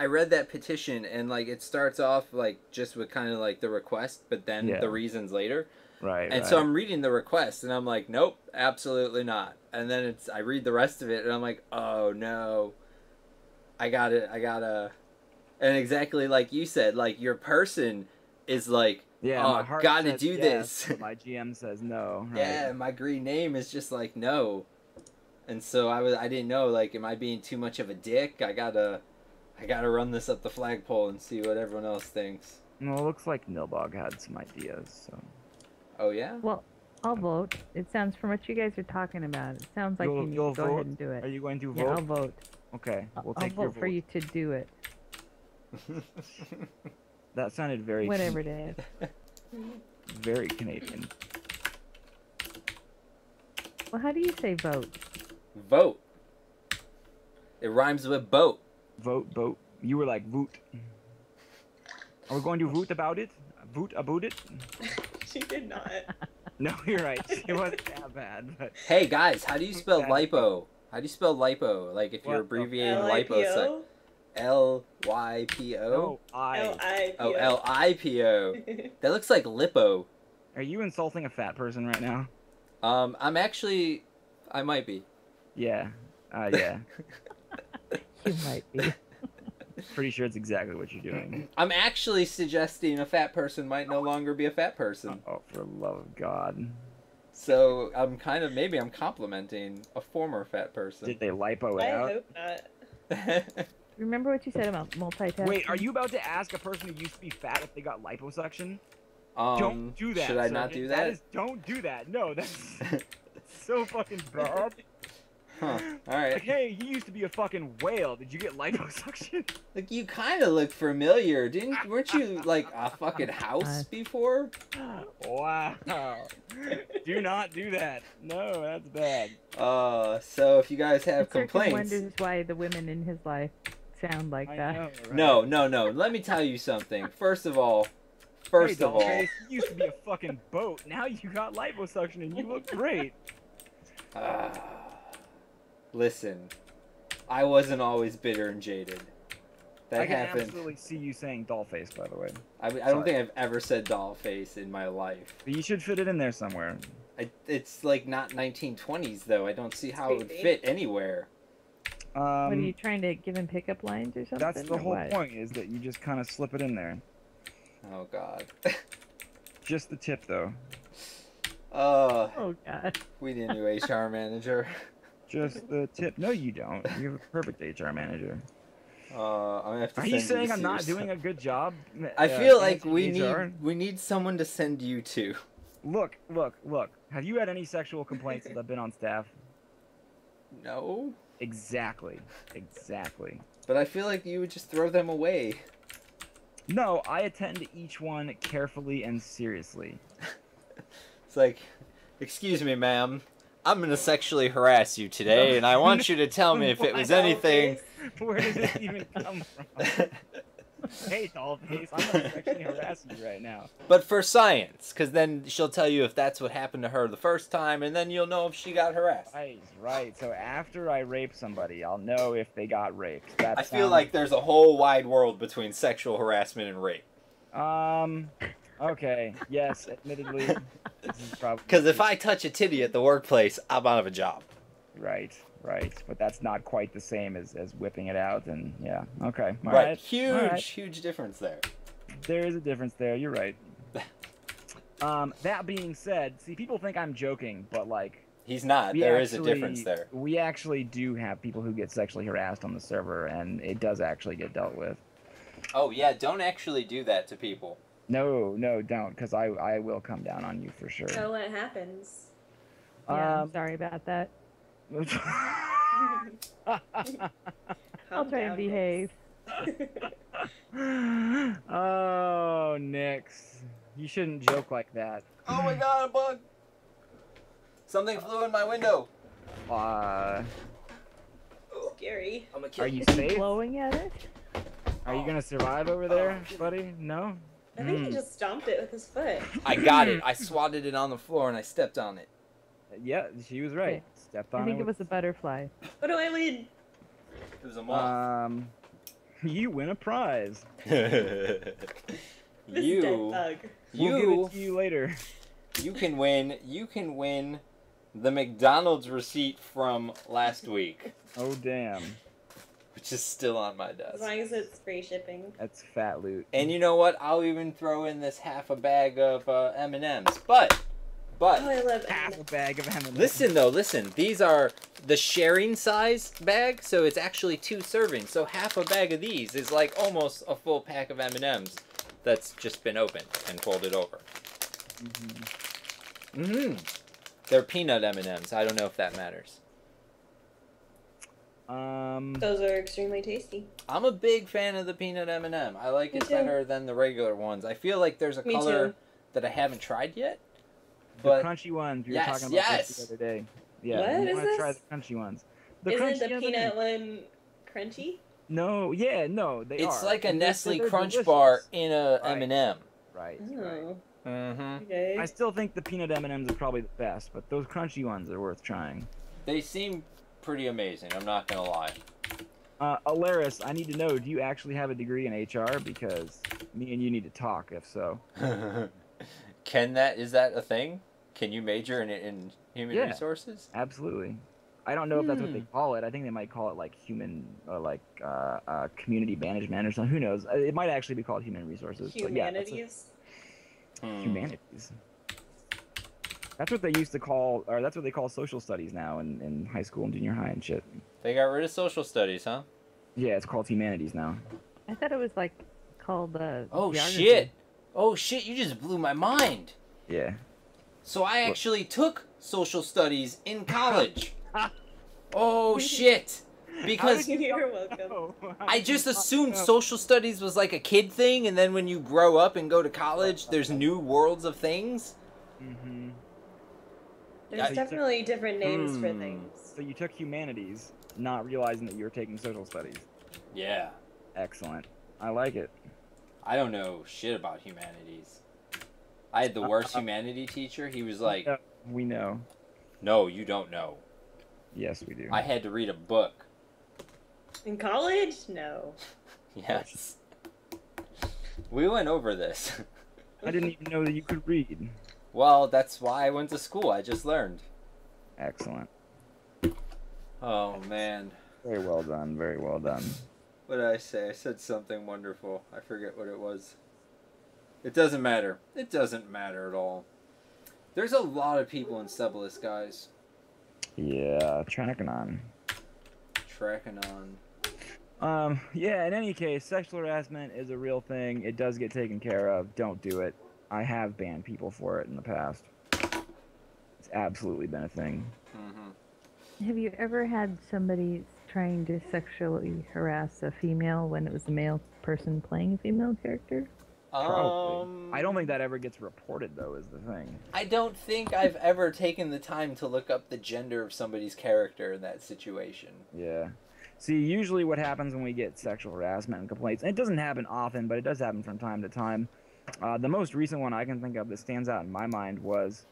read that petition, and, like, it starts off, like, just with kind of, like, the request, but then the reasons later. Right, And so I'm reading the request, and I'm like, nope, absolutely not. And then I read the rest of it, and I'm like, oh, no. I gotta... And exactly like you said, like, your person is like, yeah, oh, my heart gotta says do yes, this. But my GM says no. Right? Yeah, my green name is just like, no. And so I didn't know, like, am I being too much of a dick? I gotta run this up the flagpole and see what everyone else thinks. Well, it looks like Nilbog had some ideas, so... Oh, yeah? Well, I'll vote. It sounds, from what you guys are talking about, it sounds like you need to go ahead and do it. Are you going to vote? Yeah, I'll vote. Okay, we'll I'll take your vote for you to do it. That sounded very... Whatever it is. Very Canadian. Well, how do you say vote? Vote. It rhymes with boat. Vote. You were like, voot. Are we going to voot about it? Voot about it? She did not. No, you're right. It wasn't that bad, but... Hey, guys, how do you spell lipo? How do you spell lipo? Like, if you're abbreviating lipo... L-Y-P-O? No, I. L-I-P-O. Oh, L-I-P-O. That looks like lipo. Are you insulting a fat person right now? I'm actually... I might be. Yeah. Yeah. You might be. Pretty sure it's exactly what you're doing. I'm actually suggesting a fat person might no longer be a fat person. Oh, for the love of God. So I'm maybe I'm complimenting a former fat person. Did they lipo it I out? hope not. Remember what you said about multitasking? Wait, are you about to ask a person who used to be fat if they got liposuction? Um, Don't do that. Should I sir. not do that? Don't do that. No, that's so fucking bad. Huh. All right. Like, hey, he used to be a fucking whale. Did you get liposuction? Like, you kind of look familiar, weren't you like a fucking house before? Wow. Do not do that. No, that's bad. So if you guys have Sirken complaints, wonders why the women in his life sound like I that. know, right? no. Let me tell you something. First of all, Hey, Dollface, you used to be a fucking boat. Now you got liposuction and you look great. Listen, I wasn't always bitter and jaded. That I can happened. absolutely see you saying Dollface, by the way. I don't think I've ever said doll face in my life. But you should fit it in there somewhere. It's like not 1920s though. I don't see how it would fit anywhere. What are you trying to give him pickup lines or something? That's the or whole what? point, is that you just kind of slip it in there. Oh God. Just the tip, though. Oh God. We need a new HR manager. Just the tip. No, you don't. You have a perfect HR manager. I'm gonna have to Are you send saying to I'm not your doing a good job? I feel like managing HR? we need someone to send you to. Look. Have you had any sexual complaints since I've been on staff? No. Exactly. But I feel like you would just throw them away. No, I attend to each one carefully and seriously. It's like, excuse me, ma'am. I'm gonna sexually harass you today, and I want you to tell me if it was anything. Where did this even come from? Hey, Dollface, I'm not sexually harassing you right now. But for science, because then she'll tell you if that's what happened to her the first time, and then you'll know if she got harassed. Right. So after I rape somebody, I'll know if they got raped. I feel like there's a whole wide world between sexual harassment and rape. Okay. Yes, admittedly, this is probably... Because if I touch a titty at the workplace, I'm out of a job. Right. But that's not quite the same as whipping it out, and yeah. Okay. All Right. right. Huge difference there. There is a difference there. You're right. That being said, see, people think I'm joking, but like... He's not. There is a difference there. We actually do have people who get sexually harassed on the server, and it does actually get dealt with. Oh, yeah, don't actually do that to people. No, don't, because I will come down on you for sure. So what happens? Yeah, I'm sorry about that. I'll try and behave. Oh, Knix. You shouldn't joke like that. Oh my God, a bug! Something flew in my window. Scary. I'm a kid. Are you Is he safe? blowing at it? Are you gonna survive over there, buddy? No? I think he just stomped it with his foot. I got it. I swatted it on the floor and I stepped on it. Yeah, she was right. Okay. Stepped on I think it with... was a butterfly. What do I win? It was a moth. You win a prize. This dead bug. We'll give it to you later. You can win the McDonald's receipt from last week, Oh, damn. which is still on my As desk. long as it's free shipping. That's fat loot. And you know what? I'll even throw in this half a bag of M&Ms. But Oh, I love half a bag of M&Ms. listen. These are the sharing size bag, so it's actually 2 servings. So half a bag of these is like almost a full pack of M&Ms that's just been opened and folded over. They're peanut M&Ms. I don't know if that matters. Those are extremely tasty. I'm a big fan of the peanut M&M. I like it too. better than the regular ones. I feel like there's a Me color too. that I haven't tried yet. The But crunchy ones. We were Yes, talking about this yes. the other day. Yeah, What you is want to try this? the crunchy ones. Isn't crunchy the peanut M&Ms. one crunchy? No, they it's are. like a And they're Nestle Crunch delicious. bar in a Right. M&M. Right. Oh. Mm-hmm. Okay. I still think the peanut M&Ms are probably the best, but those crunchy ones are worth trying. They seem pretty amazing. I'm not gonna lie. Alaris, I need to know, do you actually have a degree in HR? Because me and you need to talk, if so. Is that a thing? Can you major in human resources? Absolutely. I don't know if that's what they call it. I think they might call it like human, or like community management or something. Who knows? It might actually be called human resources. Humanities. But yeah, humanities. That's what they used to call, or that's what they call social studies now in high school and junior high and shit. They got rid of social studies, huh? Yeah, it's called humanities now. I thought it was like called Oh geography. shit! Oh shit! You just blew my mind. Yeah. So I actually took social studies in college. Oh shit! Because You're welcome. I just assumed social studies was like a kid thing, and then when you grow up and go to college, there's new worlds of things. Mm-hmm. There's definitely different names for things. So you took humanities, not realizing that you were taking social studies. Yeah. Excellent. I like it. I don't know shit about humanities. I had the worst humanity teacher. He was like, we know. No, you don't know. Yes, we do. I had to read a book. In college? No. Yes. We went over this. I didn't even know that you could read. Well, that's why I went to school. I just learned. Excellent. Oh, man. Very well done. Very well done. What did I say? I said something wonderful. I forget what it was. It doesn't matter. It doesn't matter at all. There's a lot of people in Stubbless, guys. Yeah, tracking on. Tracking on. Yeah, in any case, sexual harassment is a real thing. It does get taken care of. Don't do it. I have banned people for it in the past. It's absolutely been a thing. Mm-hmm. Have you ever had somebody trying to sexually harass a female when it was a male person playing a female character? Probably. I don't think that ever gets reported, though, is the thing. I don't think I've ever taken the time to look up the gender of somebody's character in that situation. Yeah. See, usually what happens when we get sexual harassment and complaints, and it doesn't happen often, but it does happen from time to time. The most recent one I can think of that stands out in my mind was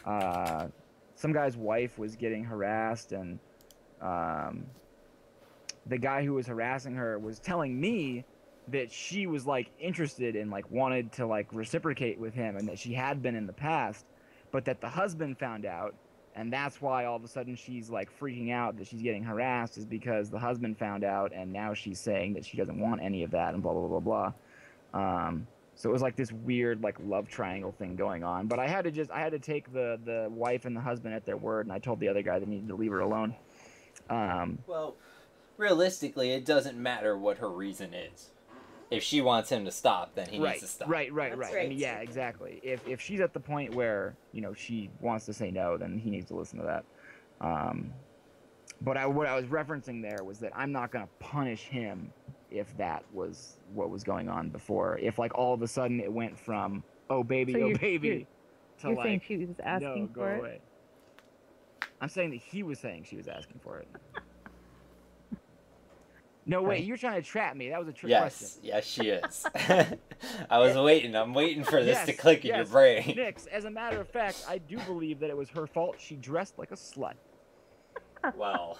some guy's wife was getting harassed, and the guy who was harassing her was telling me that she was like interested and like wanted to like reciprocate with him, and that she had been in the past, but that the husband found out, and that's why all of a sudden she's like freaking out that she's getting harassed, is because the husband found out, and now she's saying that she doesn't want any of that, and blah blah blah blah. So it was like this weird like love triangle thing going on. But I had to take the wife and the husband at their word, and I told the other guy that he needed to leave her alone. Well, realistically, it doesn't matter what her reason is. If she wants him to stop, then he needs to stop. Right. That's right. I mean, yeah, exactly. If she's at the point where, you know, she wants to say no, then he needs to listen to that. But what I was referencing there was that I'm not going to punish him if that was what was going on before. If, like, all of a sudden it went from, oh, baby, So to, you're like, saying she was asking no, go for it? away. I'm saying that he was saying she was asking for it. No, wait, you're trying to trap me. That was a trick question. Yes, she is. I was waiting. I'm waiting for this to click in your yes. brain. Knix, as a matter of fact, I do believe that it was her fault. She dressed like a slut. Well,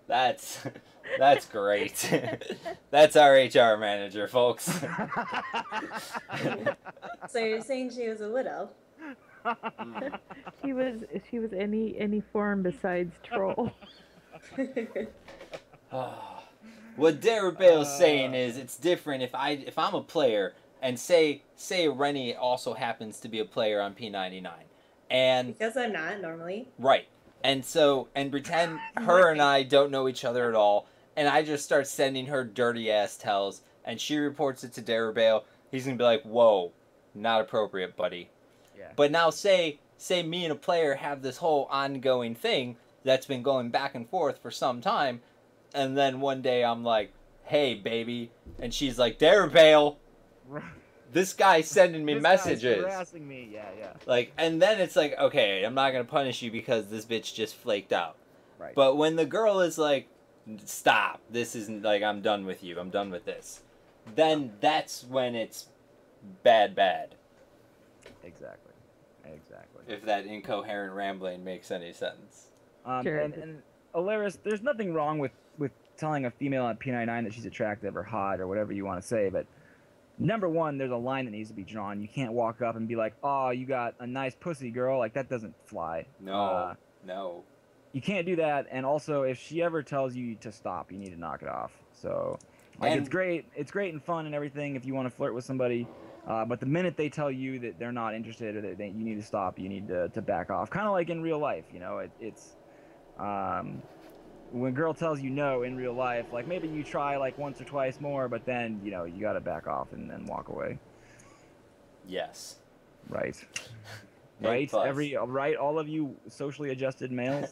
that's great. That's our HR manager, folks. So you're saying she was a widow? She was any form besides troll. What Derubael's saying is it's different if I'm a player and say Ereni also happens to be a player on P99, and Because I'm not normally. right, and pretend her and I don't know each other at all, and I just start sending her dirty ass tells, and she reports it to Derubael. He's gonna be like, "Whoa, not appropriate, buddy." Yeah. But now say me and a player have this whole ongoing thing that's been going back and forth for some time. And then one day I'm like, "Hey, baby," and she's like, "Derubael, this guy's sending me messages, Guy's harassing me." Yeah. like," and then it's like, okay, I'm not gonna punish you because this bitch just flaked out. Right. But when the girl is like, "Stop, this isn't like I'm done with you. I'm done with this," then that's when it's bad. Exactly. If that incoherent rambling makes any sense. Sure. And Alaris, there's nothing wrong with telling a female on P99 that she's attractive or hot or whatever you want to say, but number one, there's a line that needs to be drawn. You can't walk up and be like, "Oh, you got a nice pussy, girl." Like, that doesn't fly. No. You can't do that. And also, if she ever tells you to stop, you need to knock it off. So, like, And- it's great and fun and everything if you want to flirt with somebody. But the minute they tell you that they're not interested or that you need to stop, you need to back off. Kind of like in real life, you know. It's when a girl tells you no in real life, like, maybe you try like once or twice more, but then, you know, you got to back off and then walk away. Yes. Right. A+. Right, all of you socially adjusted males.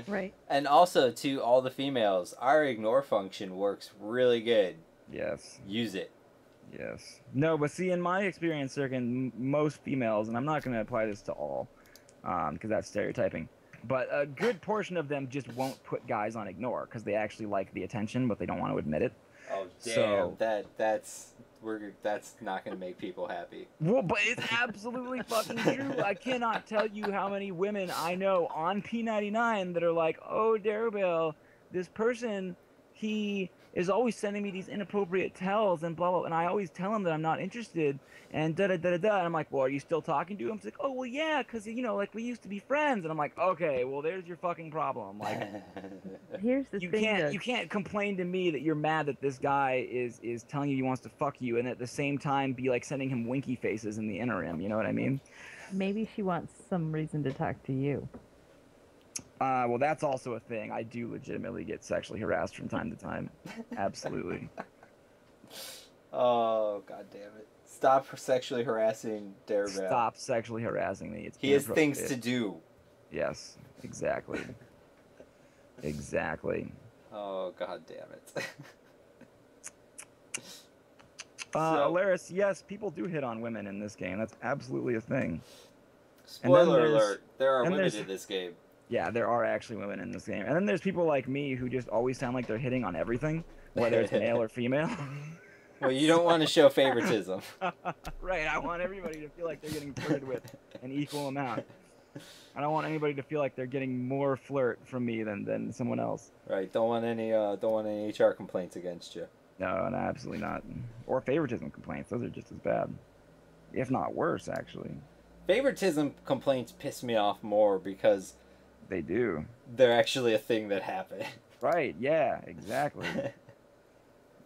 Right. And also, to all the females, our ignore function works really good. Yes. Use it. Yes. No, but see, in my experience, Sirken, most females, and I'm not going to apply this to all, because that's stereotyping, but a good portion of them just won't put guys on ignore because they actually like the attention, but they don't want to admit it. Oh, damn. So- That's not going to make people happy. Well, but it's absolutely fucking true. I cannot tell you how many women I know on P99 that are like, "Oh, Derubael, this person, he is always sending me these inappropriate tells and blah blah," and I always tell him that I'm not interested and da da da da da. And I'm like, "Well, are you still talking to him?" He's like, "Oh, well, yeah, because, you know, like, we used to be friends." And I'm like, "Okay, well, there's your fucking problem." Like, Here's the you thing. can't complain to me that you're mad that this guy is telling you he wants to fuck you, and at the same time be like sending him winky faces in the interim. You know what I mean? Maybe she wants some reason to talk to you. Well, that's also a thing. I do legitimately get sexually harassed from time to time. Absolutely. Oh, god damn it. Stop sexually harassing Derubael. Stop sexually harassing me. It's He has things inappropriate. to do. Yes, exactly. Exactly. Oh, god damn it. Alaris, yes, people do hit on women in this game. That's absolutely a thing. Spoiler there's- alert, there are and women there's- in this game. Yeah, there are actually women in this game. And then there's people like me who just always sound like they're hitting on everything, whether it's male or female. Well, you don't want to show favoritism. Right, I want everybody to feel like they're getting flirted with an equal amount. I don't want anybody to feel like they're getting more flirt from me than someone else. Right, don't want any HR complaints against you. No, absolutely not. Or favoritism complaints. Those are just as bad. If not worse, actually. Favoritism complaints piss me off more because They do. they're actually a thing that happened. Right, yeah, exactly.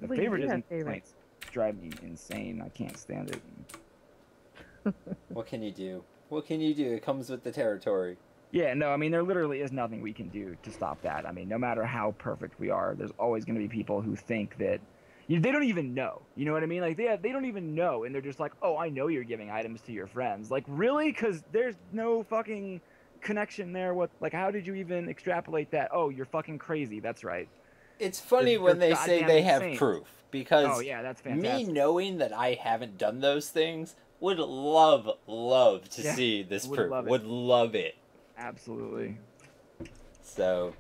The Well, you do favoritism have favorites. complaints drive me insane. I can't stand it. What can you do? What can you do? It comes with the territory. Yeah, no, I mean, there literally is nothing we can do to stop that. I mean, no matter how perfect we are, there's always going to be people who think that they don't even know. You know what I mean? Like, they don't even know, and they're just like, "Oh, I know you're giving items to your friends." Like, really? Because there's no fucking connection there. What? Like, how did you even extrapolate that? Oh, you're fucking crazy. That's right. It's funny They're when they say goddamn they have insane. proof, because Oh, yeah, that's me fantastic. knowing that I haven't done those things would love to Yeah, see this would proof. love it. Would love it. Absolutely. So,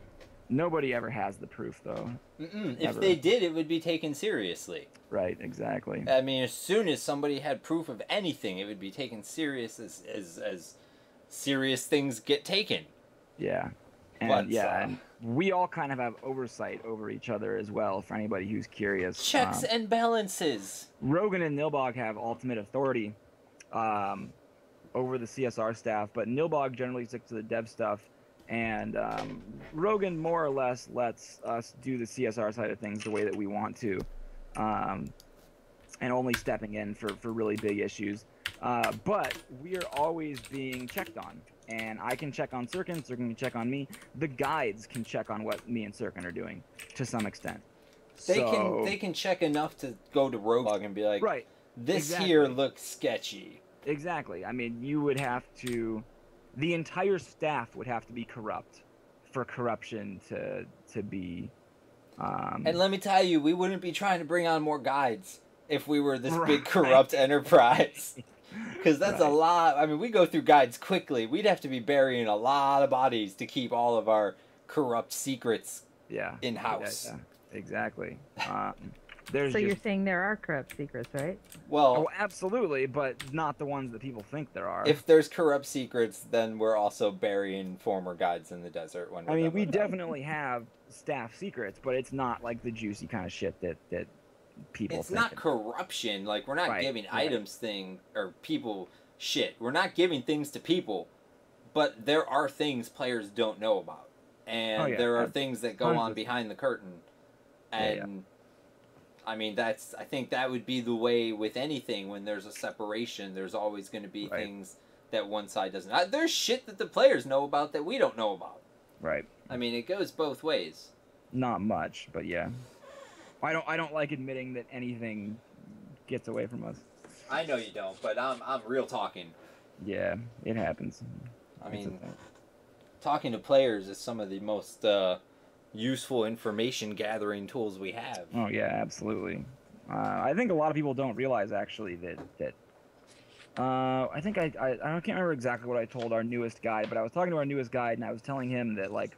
Nobody ever has the proof, though. if Never. they did, it would be taken seriously. Right, exactly. I mean, as soon as somebody had proof of anything, it would be taken serious as serious things get taken. Yeah. And But, and we all kind of have oversight over each other as well, for anybody who's curious. Checks and balances. Rogan and Nilbog have ultimate authority over the CSR staff, but Nilbog generally sticks to the dev stuff, and Rogan more or less lets us do the CSR side of things the way that we want to, and only stepping in for really big issues. But we are always being checked on, and I can check on Sirken, Sirken can check on me. The guides can check on what me and Sirken are doing to some extent. They can check enough to go to Rogue and be like, Right. this exactly. here looks sketchy. Exactly. I mean, you would have to, the entire staff would have to be corrupt for corruption to be. And let me tell you, we wouldn't be trying to bring on more guides if we were this big Right. corrupt enterprise. Because that's a Right. lot. I mean, we go through guides quickly. We'd have to be burying a lot of bodies to keep all of our corrupt secrets Yeah. in-house. Yeah, exactly. There's So just, you're saying there are corrupt secrets, right? Well, oh, absolutely, but not the ones that people think there are. if there's corrupt secrets, then we're also burying former guides in the desert when we're I mean, done we with them. definitely have staff secrets, but it's not like the juicy kind of shit that people It's think. not corruption. Like, we're not Right, giving right. items or people shit. We're not giving things to people, but there are things players don't know about, and Oh, yeah. there are things that go Tons on of behind the curtain, and Yeah, yeah. I mean, I think that would be the way with anything. When there's a separation, there's always going to be Right. things that one side doesn't. There's shit that the players know about that we don't know about. Right. I mean, it goes both ways. Not much, but yeah. I don't like admitting that anything gets away from us. I know you don't, but I'm real talking. Yeah, it happens. I It's a mean, thing. talking to players is some of the most useful information gathering tools we have. Oh yeah, absolutely. I think a lot of people don't realize actually that I think I can't remember exactly what I told our newest guide, but I was talking to our newest guide and I was telling him that like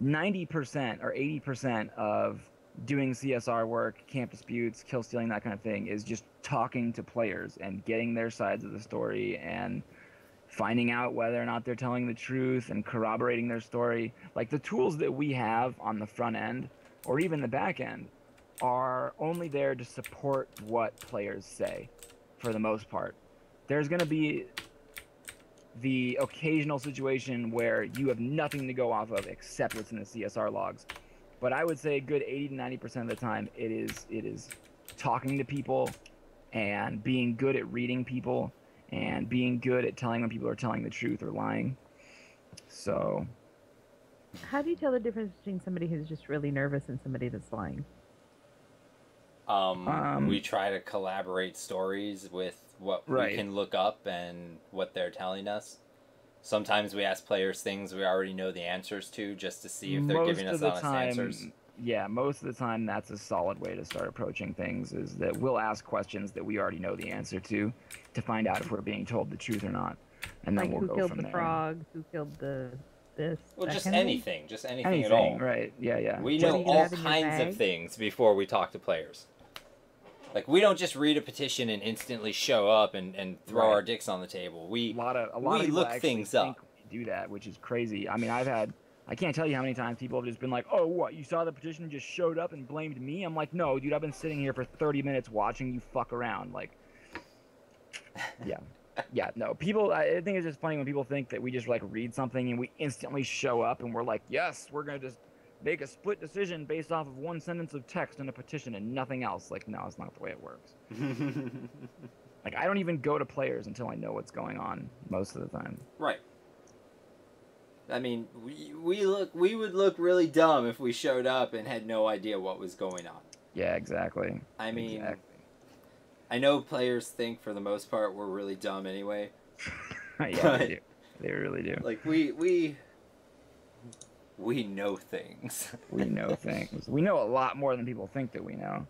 90% or 80% of doing CSR work, camp disputes, kill stealing, that kind of thing is just talking to players and getting their sides of the story and finding out whether or not they're telling the truth and corroborating their story. Like the tools that we have on the front end or even the back end are only there to support what players say for the most part. There's going to be the occasional situation where you have nothing to go off of except what's in the CSR logs. But I would say a good 80 to 90% of the time it is talking to people and being good at reading people and being good at telling when people are telling the truth or lying. So, How do you tell the difference between somebody who's just really nervous and somebody that's lying? We try to collaborate stories with what Right. we can look up and what they're telling us. Sometimes we ask players things we already know the answers to just to see if they're giving us honest answers. Yeah, most of the time that's a solid way to start approaching things, is that we'll ask questions that we already know the answer to find out if we're being told the truth or not. And then Like we'll who go killed from the there. frog? Who killed the this? Well, that just kind of thing? anything. Just anything at all. Right. Yeah, yeah. We What know do you all have in your kinds bag? of things before we talk to players. Like, we don't just read a petition and instantly show up and throw Right. our dicks on the table. A lot of we people look actually things think up. we do that, which is crazy. I mean, I can't tell you how many times people have just been like, "Oh, what? You saw the petition and just showed up and blamed me?" I'm like, "No, dude, I've been sitting here for 30 minutes watching you fuck around." Like, yeah. Yeah, no. People, I think it's just funny when people think that we just like read something and we instantly show up and we're like, "Yes, we're going to just make a split decision based off of one sentence of text in a petition and nothing else." Like, no, it's not the way it works. Like, I don't even go to players until I know what's going on most of the time. Right. I mean, we would look really dumb if we showed up and had no idea what was going on. Yeah, exactly. I mean, Exactly. I know players think for the most part we're really dumb anyway. Yeah, they do. They really do. Like, we know things. We know things. We know a lot more than people think that we know.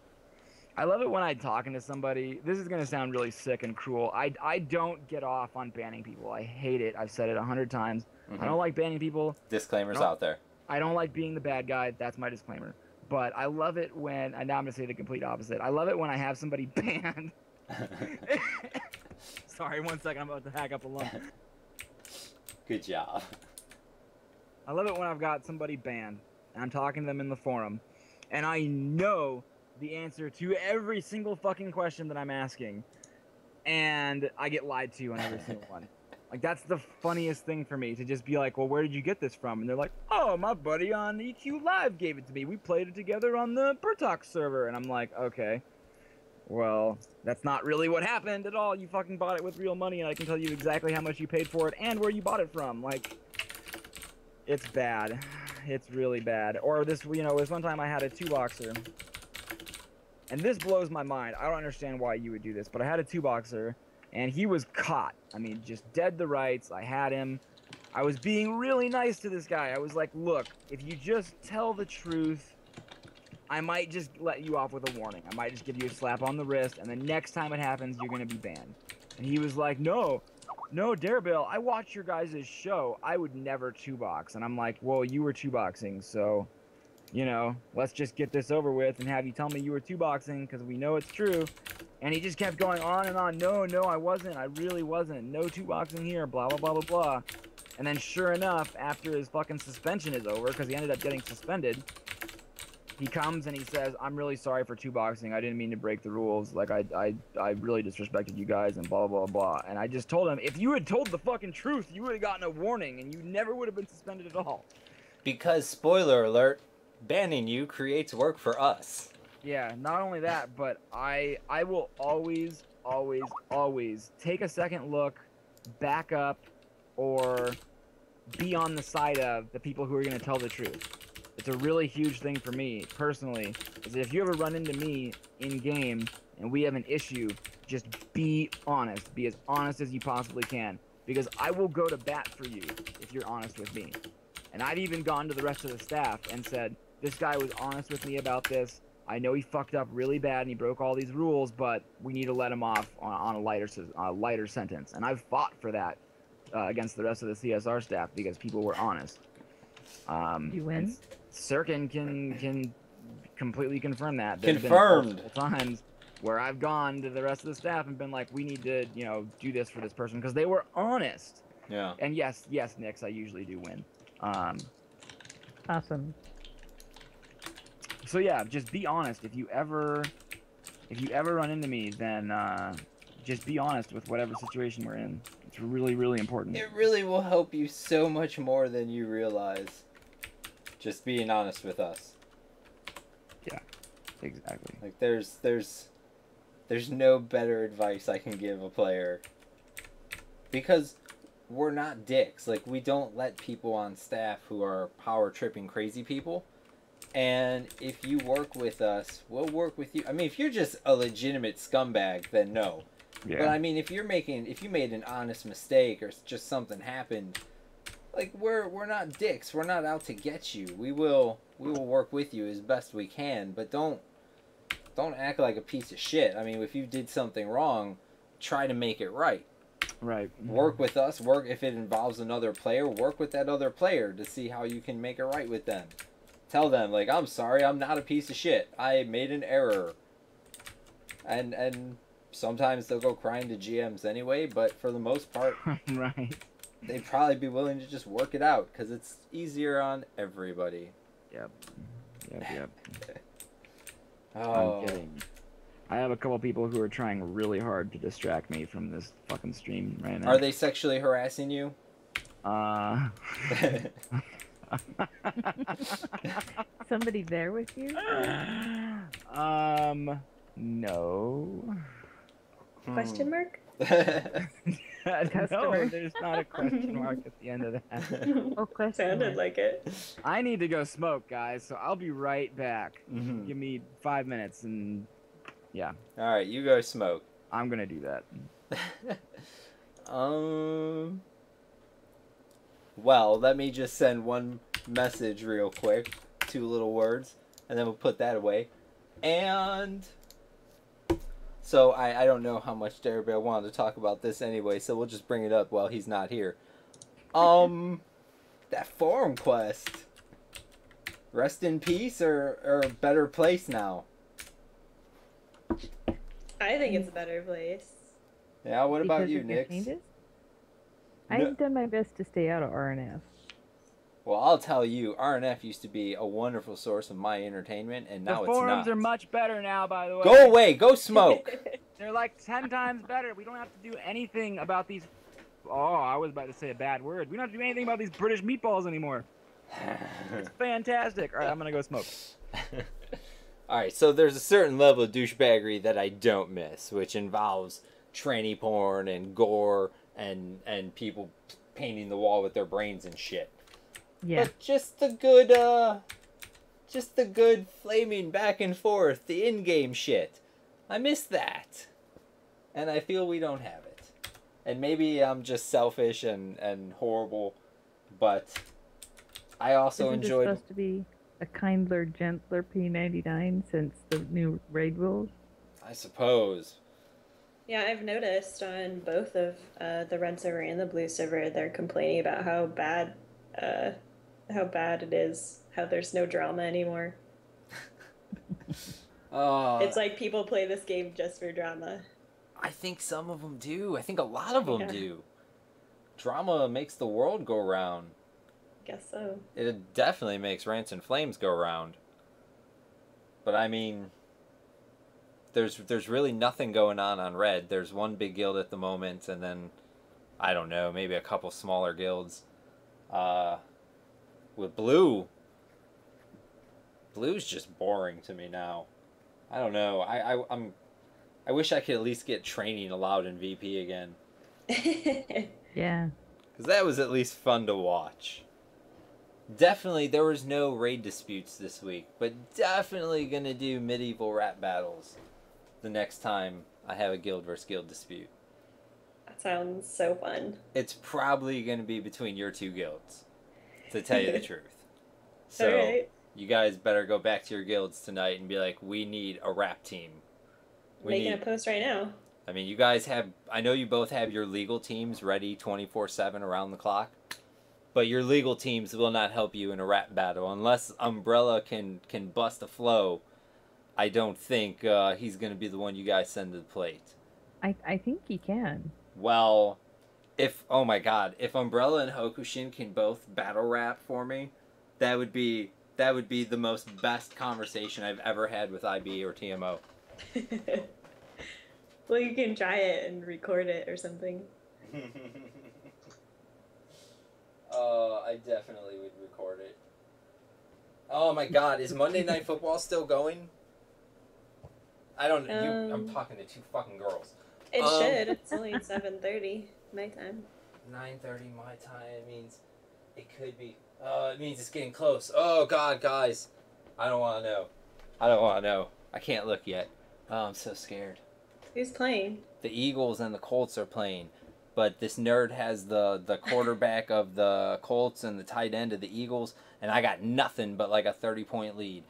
I love it when I'm talking to somebody. This is going to sound really sick and cruel. I don't get off on banning people. I hate it. I've said it 100 times. I don't like banning people. Disclaimers No. out there. I don't like being the bad guy. That's my disclaimer. But I love it when, and now I'm going to say the complete opposite. I love it when I have somebody banned. Sorry, 1 second. I'm about to hack up a lung. Good job. I love it when I've got somebody banned, and I'm talking to them in the forum, and I know the answer to every single fucking question that I'm asking, and I get lied to on every single one. Like, that's the funniest thing for me, to just be like, well, where did you get this from? And they're like, oh, my buddy on EQ Live gave it to me. We played it together on the Pertox server. And I'm like, okay, well, that's not really what happened at all. You fucking bought it with real money, and I can tell you exactly how much you paid for it and where you bought it from. Like, it's bad. It's really bad. Or this one time I had a 2-boxer. And this blows my mind. I don't understand why you would do this, but I had a 2-boxer, and he was caught. I mean, just dead to rights. I had him. I was being really nice to this guy. I was like, look, if you just tell the truth, I might just let you off with a warning. I might just give you a slap on the wrist, and the next time it happens, you're going to be banned. And he was like, no, Derubael, I watch your guys' show. I would never 2-box. And I'm like, well, you were 2-boxing, so you know, let's just get this over with and have you tell me you were two-boxing because we know it's true. And he just kept going on and on. No, I wasn't. I really wasn't. No two-boxing here. Blah, blah, blah, blah, blah. And then sure enough, after his fucking suspension is over, because he ended up getting suspended, he comes and he says, I'm really sorry for two-boxing. I didn't mean to break the rules. Like, I really disrespected you guys and blah, blah, blah. And I just told him, if you had told the fucking truth, you would have gotten a warning and you never would have been suspended at all. Because, spoiler alert, banning you creates work for us. Yeah, not only that, but I will always, always, always take a second look, back up, or be on the side of the people who are going to tell the truth. It's a really huge thing for me, personally, is that if you ever run into me in-game and we have an issue, just be honest. Be as honest as you possibly can. Because I will go to bat for you if you're honest with me. And I've even gone to the rest of the staff and said, this guy was honest with me about this. I know he fucked up really bad and he broke all these rules, but we need to let him off on a lighter sentence. And I've fought for that against the rest of the CSR staff because people were honest. You win? Sirken can completely confirm that. Confirmed. There's been multiple times where I've gone to the rest of the staff and been like, we need to, you know, do this for this person because they were honest. Yeah. And yes, Knix, I usually do win. Awesome. So yeah, just be honest. If you ever run into me, then just be honest with whatever situation we're in. It's really, really important. It really will help you so much more than you realize. Just being honest with us. Yeah, exactly. Like there's no better advice I can give a player. Because we're not dicks. Like, we don't let people on staff who are power tripping crazy people. And if you work with us, we'll work with you. I mean, if you're just a legitimate scumbag, then no. Yeah. But I mean, if you made an honest mistake or just something happened, like, we're not dicks. We're not out to get you. We will work with you as best we can, but don't act like a piece of shit. I mean, if you did something wrong, try to make it right. Right. Work with us. Work if it involves another player. Work with that other player to see how you can make it right with them. Tell them, like, I'm sorry, I'm not a piece of shit. I made an error. And sometimes they'll go crying to GMs anyway, but for the most part, Right. they'd probably be willing to just work it out because it's easier on everybody. Yep. Oh. I'm kidding. I have a couple people who are trying really hard to distract me from this fucking stream right now. Are they sexually harassing you? Somebody there with you? No. Question mark? No, there's not a question mark at the end of that. Oh, question Sounded mark. like it. I need to go smoke, guys, so I'll be right back. Mhm. Give me 5 minutes, and yeah, Alright, you go smoke. I'm gonna do that. Well, let me just send one message real quick. 2 little words. And then we'll put that away. And so I don't know how much Derubael wanted to talk about this anyway, so we'll just bring it up while he's not here. That forum quest. Rest in peace or a better place now? I think it's a better place. Yeah, what about Because you, of your Nix? changes? No. I've done my best to stay out of RNF. Well, I'll tell you, RNF used to be a wonderful source of my entertainment, and now The it's forums not. are much better now, by the way. Go away, go smoke. They're like 10 times better. We don't have to do anything about these. Oh, I was about to say a bad word. We don't have to do anything about these British meatballs anymore. It's fantastic. All right, I'm gonna go smoke. Alright, so there's a certain level of douchebaggery that I don't miss, which involves tranny porn and gore and people painting the wall with their brains and shit. Yeah. But just the good flaming back and forth, the in-game shit. I miss that. And I feel we don't have it. And maybe I'm just selfish and horrible, but I also Isn't enjoyed... it supposed to be a kindler, gentler P99 since the new raid rules? I suppose. Yeah, I've noticed on both of the red server and the blue server, they're complaining about how bad it is how there's no drama anymore. Uh, It's like people play this game just for drama. I think some of them do. I think a lot of them Yeah. do. Drama makes the world go round. Guess so. It definitely makes Rants and Flames go round. But I mean, there's really nothing going on Red. There's one big guild at the moment, and then I don't know, maybe a couple smaller guilds. With Blue's just boring to me now. I don't know. I wish I could at least get training allowed in VP again. Yeah. Because that was at least fun to watch. Definitely, there was no raid disputes this week, but definitely gonna do medieval rap battles the next time I have a guild versus guild dispute. That sounds so fun. It's probably gonna be between your two guilds, to tell you the truth. So, Alright. you guys better go back to your guilds tonight and be like, we need a rap team. Making a post right now. I mean, you guys have, I know you both have your legal teams ready 24/7 around the clock, but your legal teams will not help you in a rap battle unless Umbrella can bust a flow. I don't think he's going to be the one you guys send to the plate. I think he can. Well, oh my god, if Umbrella and Hokushin can both battle rap for me, that would be the most best conversation I've ever had with IB or TMO. Well, you can try it and record it or something. I definitely would record it. Oh my god, is Monday Night Football still going? I don't. I'm talking to two fucking girls. It should. It's only 7:30 my time. 9:30 my time means it could be. It means it's getting close. Oh god, guys, I don't want to know. I can't look yet. Oh, I'm so scared. Who's playing? The Eagles and the Colts are playing, but this nerd has the quarterback of the Colts and the tight end of the Eagles, and I got nothing but like a 30-point lead,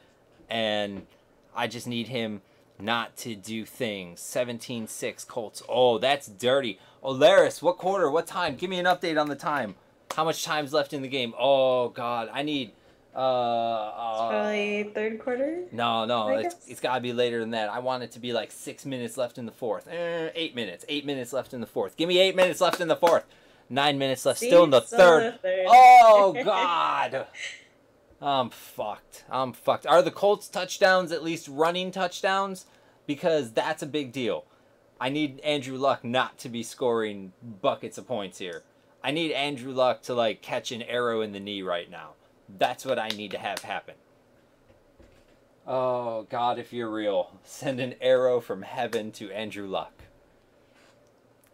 and I just need him not to do things. 17-6 Colts. Oh, that's dirty. Olaris, what quarter? What time? Give me an update on the time. How much time's left in the game? Oh God, I need. It's probably third quarter. No, it's got to be later than that. I want it to be like 6 minutes left in the fourth. 8 minutes. 8 minutes left in the fourth. Give me 8 minutes left in the fourth. 9 minutes left. Still in the third. Oh God. I'm fucked. Are the Colts touchdowns at least running touchdowns? Because that's a big deal. I need Andrew Luck not to be scoring buckets of points here. I need Andrew Luck to like catch an arrow in the knee right now. That's what I need to have happen. Oh, God, if you're real, send an arrow from heaven to Andrew Luck.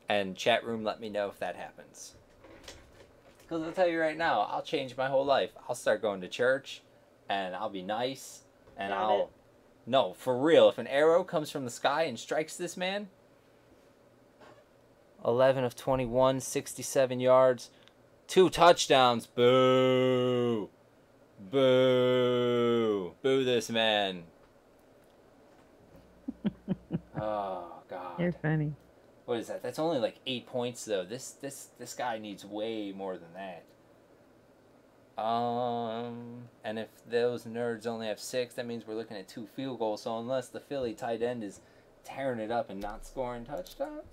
And chat room, let me know if that happens. Because I'll tell you right now, I'll change my whole life. I'll start going to church, and I'll be nice, and No, for real, if an arrow comes from the sky and strikes this man, 11 of 21, 67 yards, 2 touchdowns, boo! Boo! Boo this man. Oh God. You're funny. What is that? That's only like 8 points though. This guy needs way more than that. And if those nerds only have 6, that means we're looking at 2 field goals. So unless the Philly tight end is tearing it up and not scoring touchdowns,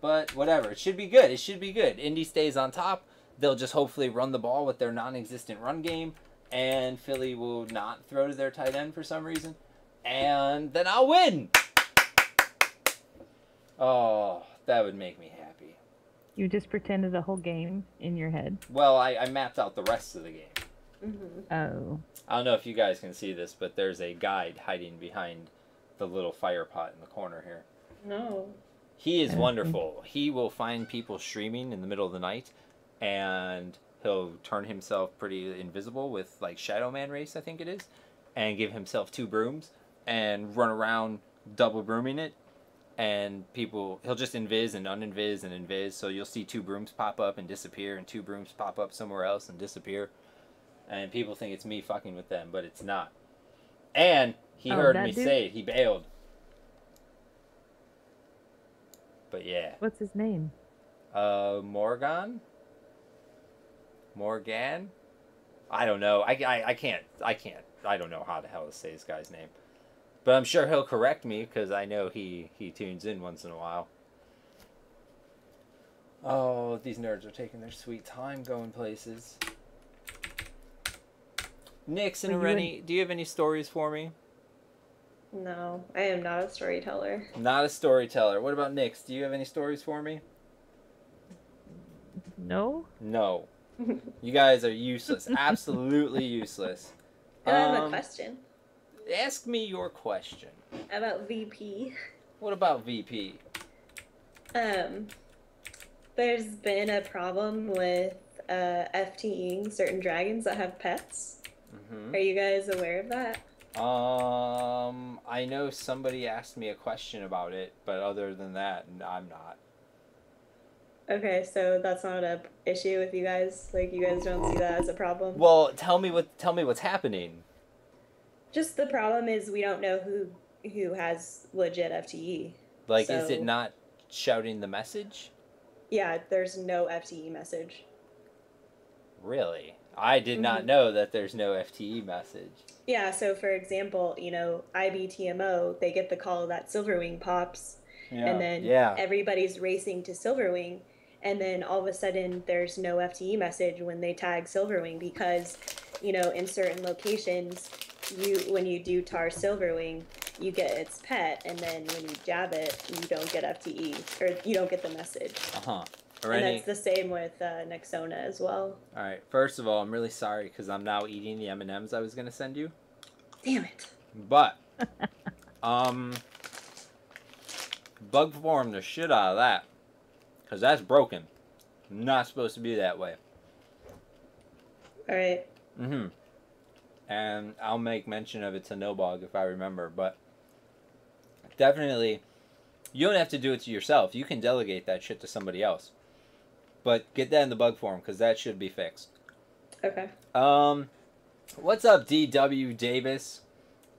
but whatever, it should be good. It should be good. Indy stays on top. They'll just hopefully run the ball with their non-existent run game. And Philly will not throw to their tight end for some reason. And then I'll win! Oh, that would make me happy. You just pretended the whole game in your head? Well, I mapped out the rest of the game. Mm-hmm. Oh. I don't know if you guys can see this, but there's a guide hiding behind the little fire pot in the corner here. No. He is wonderful. He will find people streaming in the middle of the night, and he'll turn himself pretty invisible with, like, Shadow Man race, I think it is, and give himself 2 brooms, and run around double brooming it, and he'll just invis and uninvis and invis, so you'll see 2 brooms pop up and disappear, and 2 brooms pop up somewhere else and disappear, and people think it's me fucking with them, but it's not. And he heard me say it. He bailed. But yeah. What's his name? Morgan? I don't know. I can't. I don't know how the hell to say this guy's name. But I'm sure he'll correct me because I know he tunes in once in a while. Oh, these nerds are taking their sweet time going places. Knix and Ereni, do you have any stories for me? No, I am not a storyteller. Not a storyteller. What about Knix? Do you have any stories for me? No. No. You guys are useless. Absolutely useless. I have a question. Ask me your question. About VP. What about VP? There's been a problem with FTEing certain dragons that have pets. Mm-hmm. Are you guys aware of that? I know somebody asked me a question about it, but other than that, I'm not. Okay, so that's not a issue with you guys. Like, you guys don't see that as a problem. Well, tell me what's happening. Just the problem is we don't know who has legit FTE. Like, So- is it not shouting the message? Yeah, there's no FTE message. Really? I did not know that there's no FTE message. Yeah, so for example, IBTMO, they get the call that Silverwing pops, and then everybody's racing to Silverwing, and then all of a sudden there's no FTE message when they tag Silverwing because, in certain locations, when you do tar Silverwing, you get its pet, and then when you jab it, you don't get FTE, or you don't get the message. Uh-huh. And that's the same with Nexona as well. All right. First of all, I'm really sorry because I'm now eating the M&Ms I was going to send you. Damn it. But, bug form the shit out of that. Because that's broken. Not supposed to be that way. All right. Mm-hmm. And I'll make mention of it to Nobog if I remember. But, definitely, you don't have to do it to yourself. You can delegate that shit to somebody else. But get that in the bug form, because that should be fixed. Okay. What's up, DW Davis?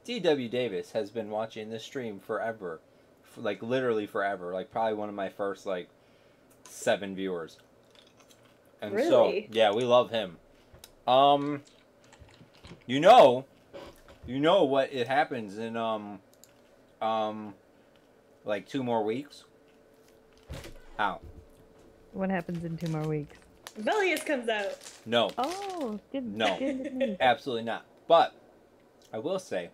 DW Davis has been watching this stream forever. Like, literally forever. Like, probably one of my first, 7 viewers. And Really? so, yeah, we love him. You know what it happens in, 2 more weeks? How? What happens in 2 more weeks? Velius comes out. No. Oh, good. No. Good. Absolutely not. But I will say,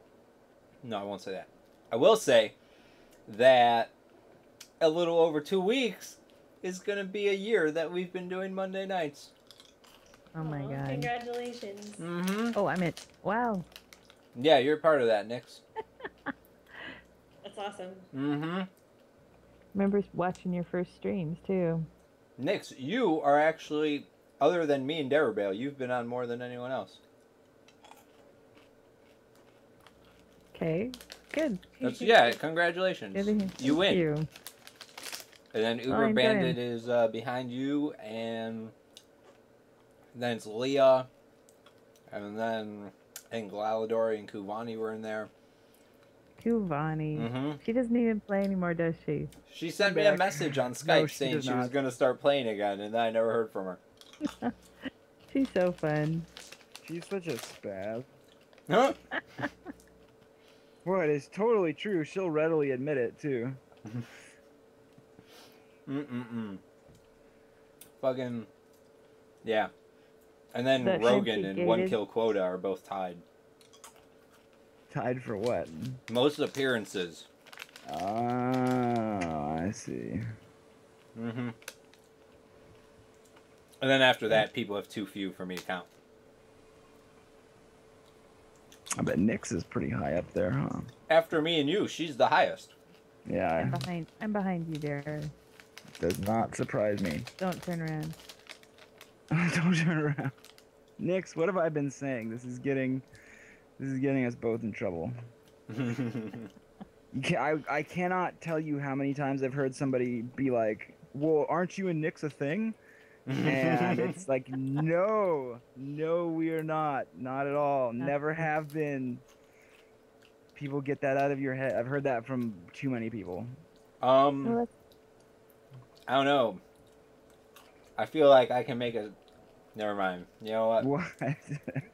no, I won't say that. I will say that a little over 2 weeks is going to be a year that we've been doing Monday nights. Oh my god. Congratulations. Mm-hmm. Oh, I'm it. Wow. Yeah, you're part of that, Knix. That's awesome. Mm-hmm. Remember watching your first streams too. Knix, you are actually, other than me and Derubael, you've been on more than anyone else. Okay. Good. Yeah, congratulations. Good. You win. Thank you. And then Uber I'm Bandit is behind you, and then it's Leah, and then I think Glaladori and Kuvani were in there. Kuvani. Mm-hmm. She doesn't even play anymore, does she? She sent me a message on Skype she saying does she was not. going to start playing again, and then I never heard from her. She's so fun. She's such a spaz. Huh? What is totally true. She'll readily admit it too. Fucking, yeah. And then That Rogan and One instigated- Kill Quota are both tied. Tied for what? Most appearances. Oh, I see. Mm-hmm. And then after that, people have too few for me to count. I bet Knix is pretty high up there, huh? After me and you, she's the highest. Yeah, I'm behind you there. does not surprise me. Don't turn around. Don't turn around. Knix, what have I been saying? This is getting us both in trouble. I cannot tell you how many times I've heard somebody be like, "Well, aren't you and Knix a thing?" And it's like, no, we are not at all. Never have been. People get that out of your head. I've heard that from too many people. Well, I don't know. I feel like I can make a Never mind. You know what? What?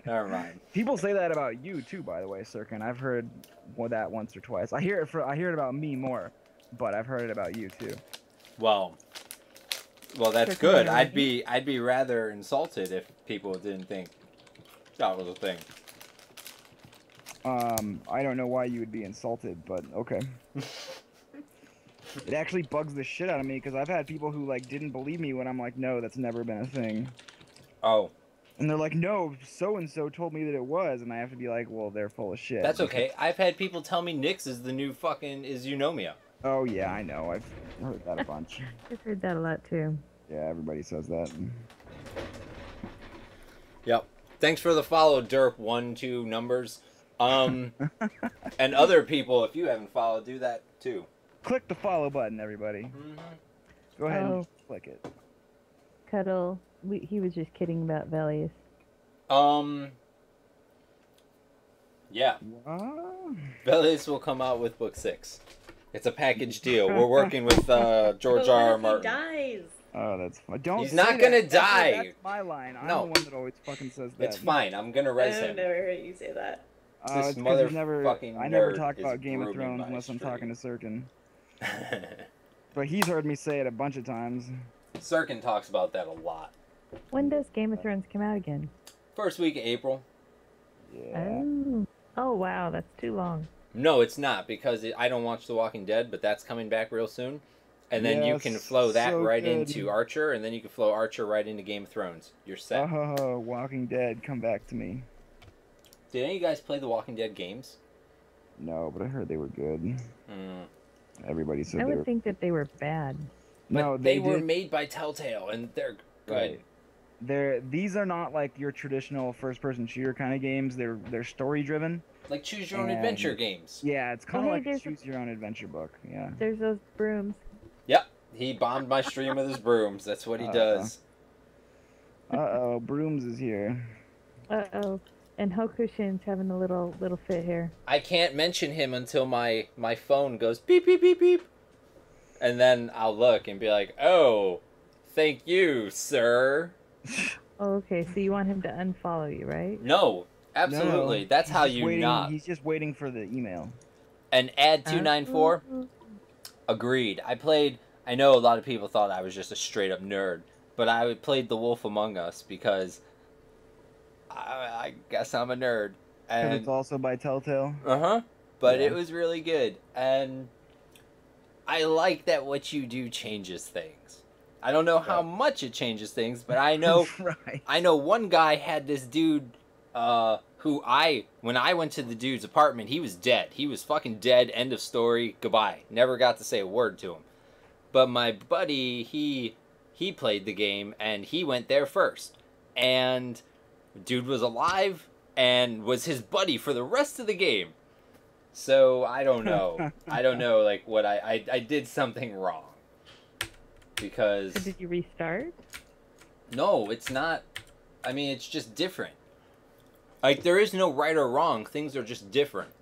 Never mind. People say that about you too, by the way, Sirken. I've heard that once or twice. I hear it about me more, but I've heard it about you too. Well, that's good. I'd be rather insulted if people didn't think that was a thing. I don't know why you would be insulted, but okay. It actually bugs the shit out of me because I've had people who like didn't believe me when I'm like, no, that's never been a thing. Oh. And they're like, no, so and so told me that it was, and I have to be like, well, they're full of shit. That's okay. I've had people tell me Knix is the new fucking Eunomia. Oh yeah, I know. I've heard that a bunch. I've heard that a lot too. Yeah, everybody says that. Yep. Thanks for the follow, Derp 1, 2 numbers. And other people, if you haven't followed, do that too. Click the follow button, everybody. Mm-hmm. Go ahead and click it. Cuddle. He was just kidding about Velius. Yeah. What? Velius will come out with book 6. It's a package deal. We're working with George R.R. Martin. He dies. Oh, that's fine. Don't. He's not gonna die. That's my line. I'm No. the one that always fucking says that. It's fine. I'm gonna res him. I've never heard you say that. This It's 'cause motherfucking I never nerd talk is about Game of grooming Thrones my unless I'm talking stream. to Sirken. But he's heard me say it a bunch of times. Sirken talks about that a lot. When does Game of Thrones come out again? First week of April. Yeah. Oh wow, that's too long. No, it's not, because I don't watch The Walking Dead, but that's coming back real soon. And then you can flow that so right good. into Archer, and then you can flow Archer right into Game of Thrones. You're set. Oh, Walking Dead, come back to me. Did any of you guys play The Walking Dead games? No, but I heard they were good. Mm. Everybody said I they would were. think that they were bad. No, they were did. made by Telltale, and they're good. Right. These are not like your traditional first-person shooter kind of games. They're story-driven. Like choose your own adventure games. Yeah, it's kind of hey, like a there's choose your own adventure book. Yeah. There's those brooms. Yep, he bombed my stream with his brooms. That's what he does. Uh-oh, Brooms is here. Uh-oh. And Hokushin's having a little fit here. I can't mention him until my phone goes beep, beep, beep, beep. And then I'll look and be like, oh, thank you, sir. Oh, okay, so you want him to unfollow you, right? No, absolutely. No, That's he's how just you waiting, not. He's just waiting for the email. And add 294. Agreed. I know a lot of people thought I was just a straight up nerd, but I played The Wolf Among Us because I guess I'm a nerd. And it's also by Telltale. Uh-huh. But Yeah. it was really good. And I like that what you do changes things. I don't know how much it changes things, but I know Right. I know one guy had this dude who when I went to the dude's apartment, he was dead. He was fucking dead, end of story, goodbye. Never got to say a word to him. But my buddy, he played the game and he went there first. And dude was alive and was his buddy for the rest of the game. So I don't know. I don't know like what I did something wrong. Because So did you restart? no, it's not. I mean, it's just different. Like, there is no right or wrong. Things are just different.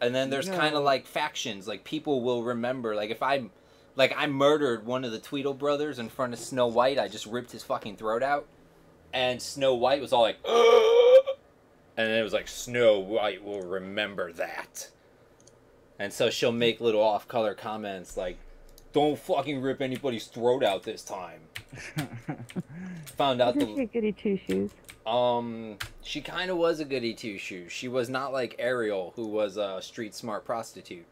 And then there's kind of like factions. Like, people will remember. Like, if I murdered one of the Tweedle brothers in front of Snow White, I just ripped his fucking throat out. And Snow White was all like, ugh! And then it was like, Snow White will remember that. And so she'll make little off-color comments like, don't fucking rip anybody's throat out this time. Found out Isn't she a goody two-shoes? She kind of was a goody two-shoes. She was not like Ariel, who was a street-smart prostitute.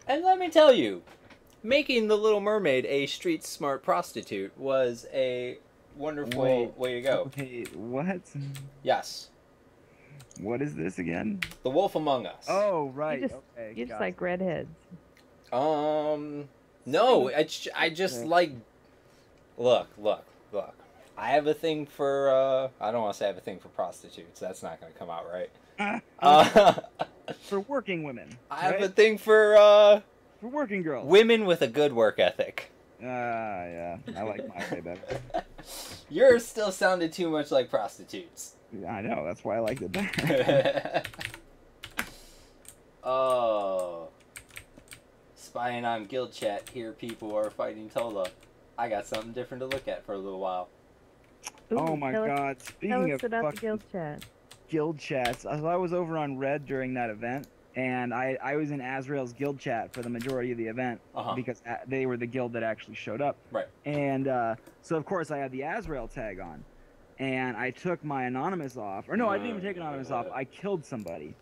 And let me tell you, making the Little Mermaid a street-smart prostitute was a wonderful way to go. Wait, what? Yes. What is this again? The Wolf Among Us. Oh, right. You just like redheads. No, I just like... Look. I have a thing for, I don't want to say I have a thing for prostitutes. That's not going to come out right. For working women. I have a thing for working girls. Women with a good work ethic. Yeah. I like my way better. Yours still sounded too much like prostitutes. Yeah, I know. That's why I liked it better. Oh. Spying on guild chat. Here people are fighting Tola. I got something different to look at for a little while. Ooh, Oh my God! Tell Speaking us of about the fucking guild chat. guild chats, so I was over on Red during that event, and I was in Azrael's guild chat for the majority of the event because they were the guild that actually showed up. Right. And so of course I had the Azrael tag on, and I took my anonymous off. Or no, I didn't even take anonymous off. I killed somebody.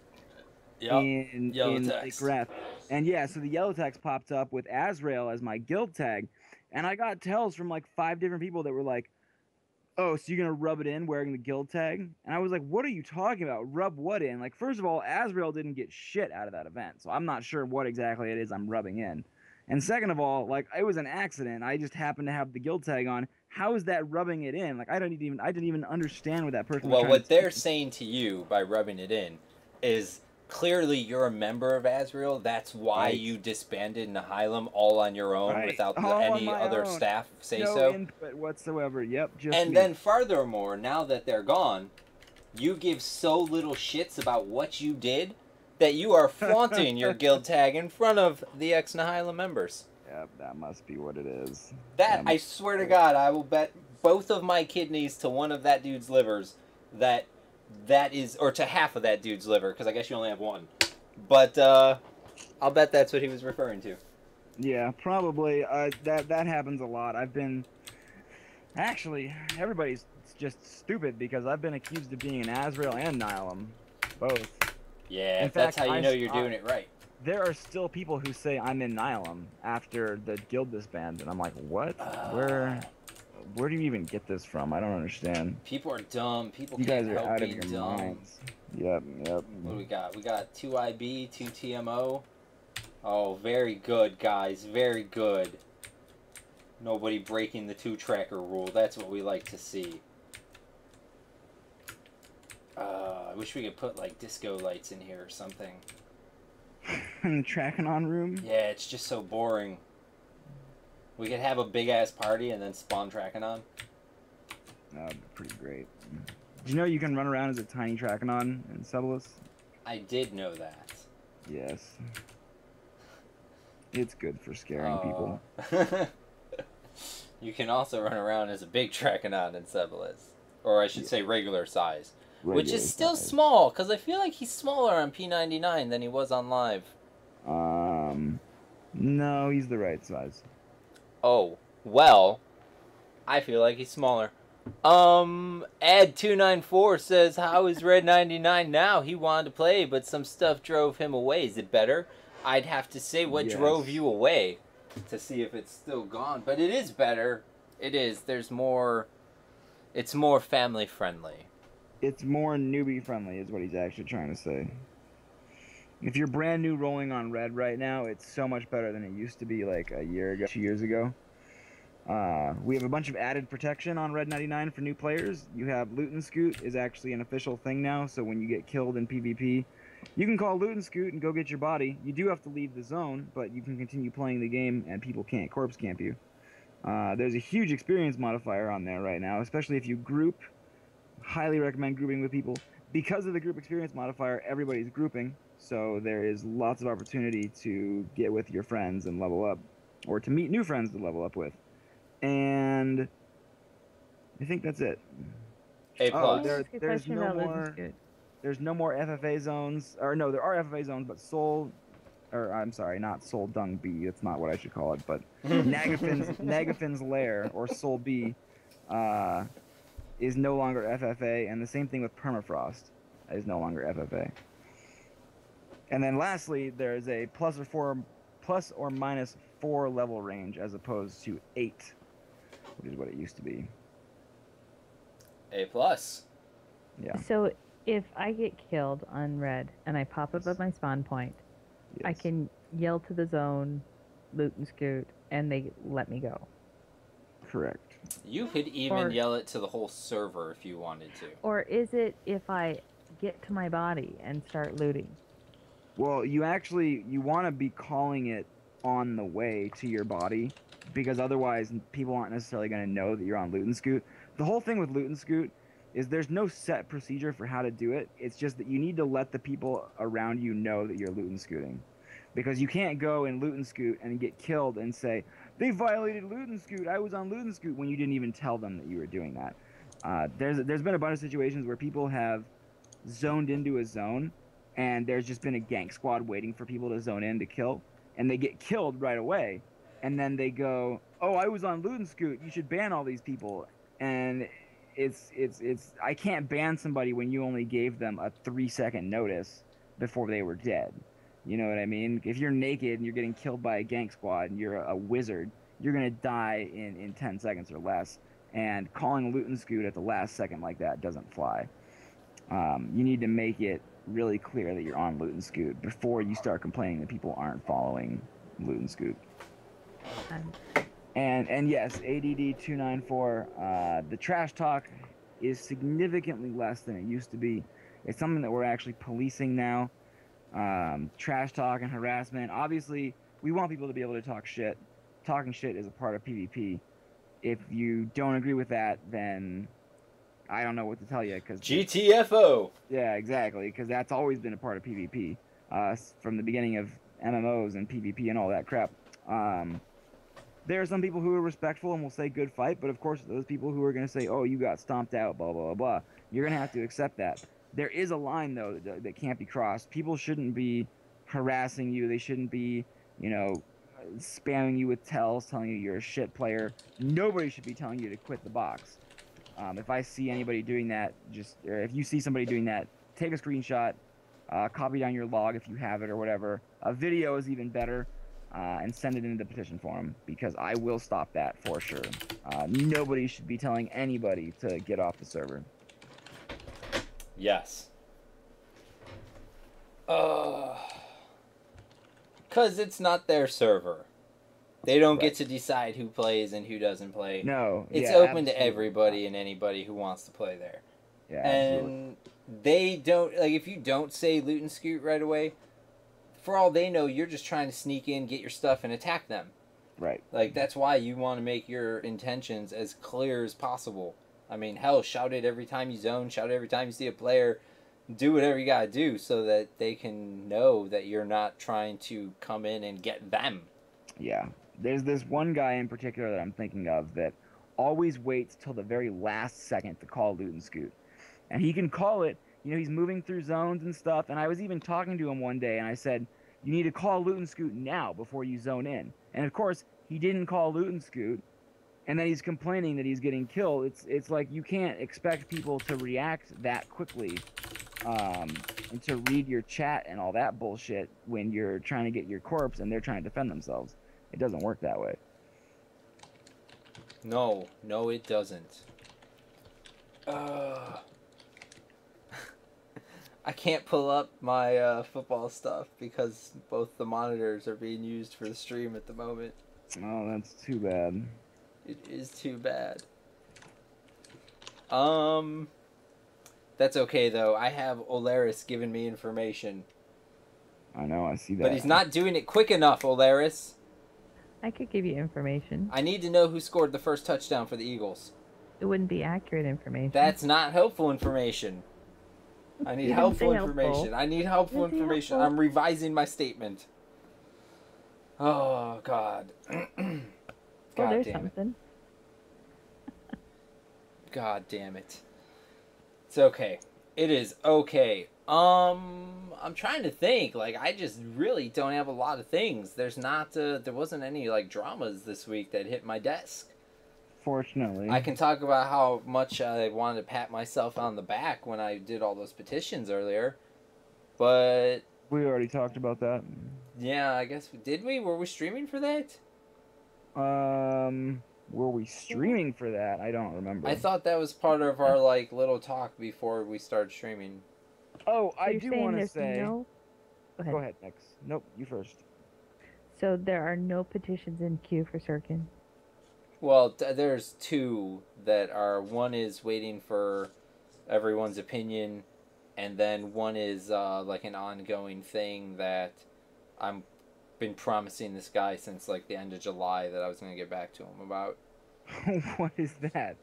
In Lake Wrath. And yeah, so the yellow text popped up with Azrael as my guild tag, and I got tells from like 5 different people that were like, "Oh, so you're gonna rub it in wearing the guild tag?" And I was like, "What are you talking about? Rub what in?" Like, first of all, Azrael didn't get shit out of that event, so I'm not sure what exactly it is I'm rubbing in. And second of all, like, it was an accident. I just happened to have the guild tag on. How is that rubbing it in? Like, I didn't even understand what that person was Well, trying what to they're saying to you by rubbing it in is clearly you're a member of Azrael. That's why you disbanded Nihilum all on your own without any other staff say so. No input whatsoever. Yep, just And me. then furthermore, now that they're gone, you give so little shits about what you did that you are flaunting your guild tag in front of the ex-Nihilum members. Yep, that must be what it is. That I swear to God, I will bet both of my kidneys to one of that dude's livers that is, or to half of that dude's liver, because I guess you only have one. But I'll bet that's what he was referring to. Yeah, probably. That happens a lot. Actually, everybody's just stupid because I've been accused of being an Azrael and Nihilum, both. Yeah, that's how you know you're doing it right. There are still people who say I'm in Nihilum after the guild disbanded, and I'm like, what? Where do you even get this from? I don't understand. People are dumb. People you can't guys are help out being of your dumb. minds. Yep. What do we got? We got 2 IB, 2 TMO. Oh, very good, guys. Very good. Nobody breaking the 2-tracker rule. That's what we like to see. I wish we could put, like, disco lights in here or something. In the tracking on room? Yeah, it's just so boring. We could have a big-ass party and then spawn tracking on. That'd be pretty great. Do you know you can run around as a tiny Trachanon in Sublis? I did know that. Yes. It's good for scaring people. You can also run around as a big Trachanon in Sublis. Or I should say regular size. Which is still small, because I feel like he's smaller on P99 than he was on Live. No, he's the right size. Oh, well, I feel like he's smaller. Ad294 says, how is Red 99 now? He wanted to play, but some stuff drove him away. Is it better? I'd have to say what drove you away to see if it's still gone. But it is better. It is. There's more... It's more family friendly. It's more newbie friendly is what he's actually trying to say. If you're brand new rolling on Red right now, it's so much better than it used to be like a year ago, 2 years ago. We have a bunch of added protection on Red 99 for new players. You have Loot and Scoot is actually an official thing now, so when you get killed in PvP, you can call Loot and Scoot and go get your body. You do have to leave the zone, but you can continue playing the game and people can't corpse camp you. There's a huge experience modifier on there right now, especially if you group. Highly recommend grouping with people. Because of the group experience modifier, everybody's grouping, so there is lots of opportunity to get with your friends and level up, or to meet new friends to level up with. And I think that's it. There's no more. There's no more FFA zones, or no, there are FFA zones, but I'm sorry, not Soul Dung B. That's not what I should call it, but Nagafin's Lair or Soul B. Is no longer FFA, and the same thing with Permafrost is no longer FFA. And then lastly, there's a plus or minus 4 level range as opposed to 8, which is what it used to be. A+. Yeah. So if I get killed on Red and I pop up at my spawn point, I can yell to the zone, Loot and Scoot, and they let me go. Correct. You could even yell it to the whole server if you wanted to. Or is it if I get to my body and start looting? Well, you want to be calling it on the way to your body, because otherwise people aren't necessarily going to know that you're on Loot and Scoot. The whole thing with Loot and Scoot is there's no set procedure for how to do it. It's just that you need to let the people around you know that you're Loot and Scooting. Because you can't go and Loot and Scoot and get killed and say, they violated Loot and Scoot, I was on Loot and Scoot, when you didn't even tell them that you were doing that. There's been a bunch of situations where people have zoned into a zone, and there's just been a gank squad waiting for people to zone in to kill, and they get killed right away, and then they go, "Oh, I was on Loot and Scoot. You should ban all these people." And it's I can't ban somebody when you only gave them a 3-second notice before they were dead. You know what I mean? If you're naked and you're getting killed by a gank squad and you're a wizard, you're gonna die in 10 seconds or less. And calling Loot and Scoot at the last second like that doesn't fly. You need to make it really clear that you're on Loot and Scoot before you start complaining that people aren't following Loot and Scoot. And yes, ADD 294. The trash talk is significantly less than it used to be. It's something that we're actually policing now. Trash talk and harassment. Obviously, we want people to be able to talk shit. Talking shit is a part of PvP. If you don't agree with that, then I don't know what to tell you. Cause GTFO! Yeah, exactly, because that's always been a part of PvP. From the beginning of MMOs and PvP and all that crap. There are some people who are respectful and will say good fight, but of course those people who are going to say, oh, you got stomped out, blah, blah, blah, blah, you're going to have to accept that. There is a line, though, that can't be crossed. People shouldn't be harassing you. They shouldn't be, spamming you with tells, telling you you're a shit player. Nobody should be telling you to quit the box. If I see anybody doing that, or if you see somebody doing that, take a screenshot, copy down your log if you have it or whatever. A video is even better. And send it into the petition forum, because I will stop that for sure. Nobody should be telling anybody to get off the server. Yes. 'Cause it's not their server. They don't get to decide who plays and who doesn't play. No. It's open to everybody and anybody who wants to play there. Yeah, and they don't, if you don't say Loot and Scoot right away, for all they know, you're just trying to sneak in, get your stuff, and attack them. Right. That's why you want to make your intentions as clear as possible. I mean, hell, shout it every time you zone, shout it every time you see a player. Do whatever you gotta do so that they can know that you're not trying to come in and get them. Yeah. There's this one guy in particular that I'm thinking of that always waits till the very last second to call Loot and Scoot. And he can call it. He's moving through zones and stuff, and I was even talking to him one day, and I said, you need to call Loot and Scoot now before you zone in. And of course, he didn't call Loot and Scoot, and then he's complaining that he's getting killed. It's like you can't expect people to react that quickly, and to read your chat and all that bullshit when you're trying to get your corpse and they're trying to defend themselves. It doesn't work that way. No, it doesn't. I can't pull up my football stuff because both the monitors are being used for the stream at the moment. Oh, that's too bad. It is too bad. That's okay though. I have Olaris giving me information. I know, I see that. But he's not doing it quick enough, Olaris. I could give you information. I need to know who scored the first touchdown for the Eagles. It wouldn't be accurate information. That's not helpful information. I need helpful information. I need helpful information. I'm revising my statement. Oh, God. God there's damn something. It. God damn it. It's okay. It is okay. I'm trying to think. I just really don't have a lot of things. There wasn't any, dramas this week that hit my desk. Fortunately. I can talk about how much I wanted to pat myself on the back when I did all those petitions earlier. But... we already talked about that. Yeah, I guess... did we? Were we streaming for that? Were we streaming for that? I don't remember. I thought that was part of our, little talk before we started streaming. Oh, So I do want to say... No... Go ahead, Knix. Nope, you first. So there are no petitions in queue for Sirken? Well, there's two that are... one is waiting for everyone's opinion, and then one is, an ongoing thing that I'm been promising this guy since, the end of July that I was going to get back to him about. What is that?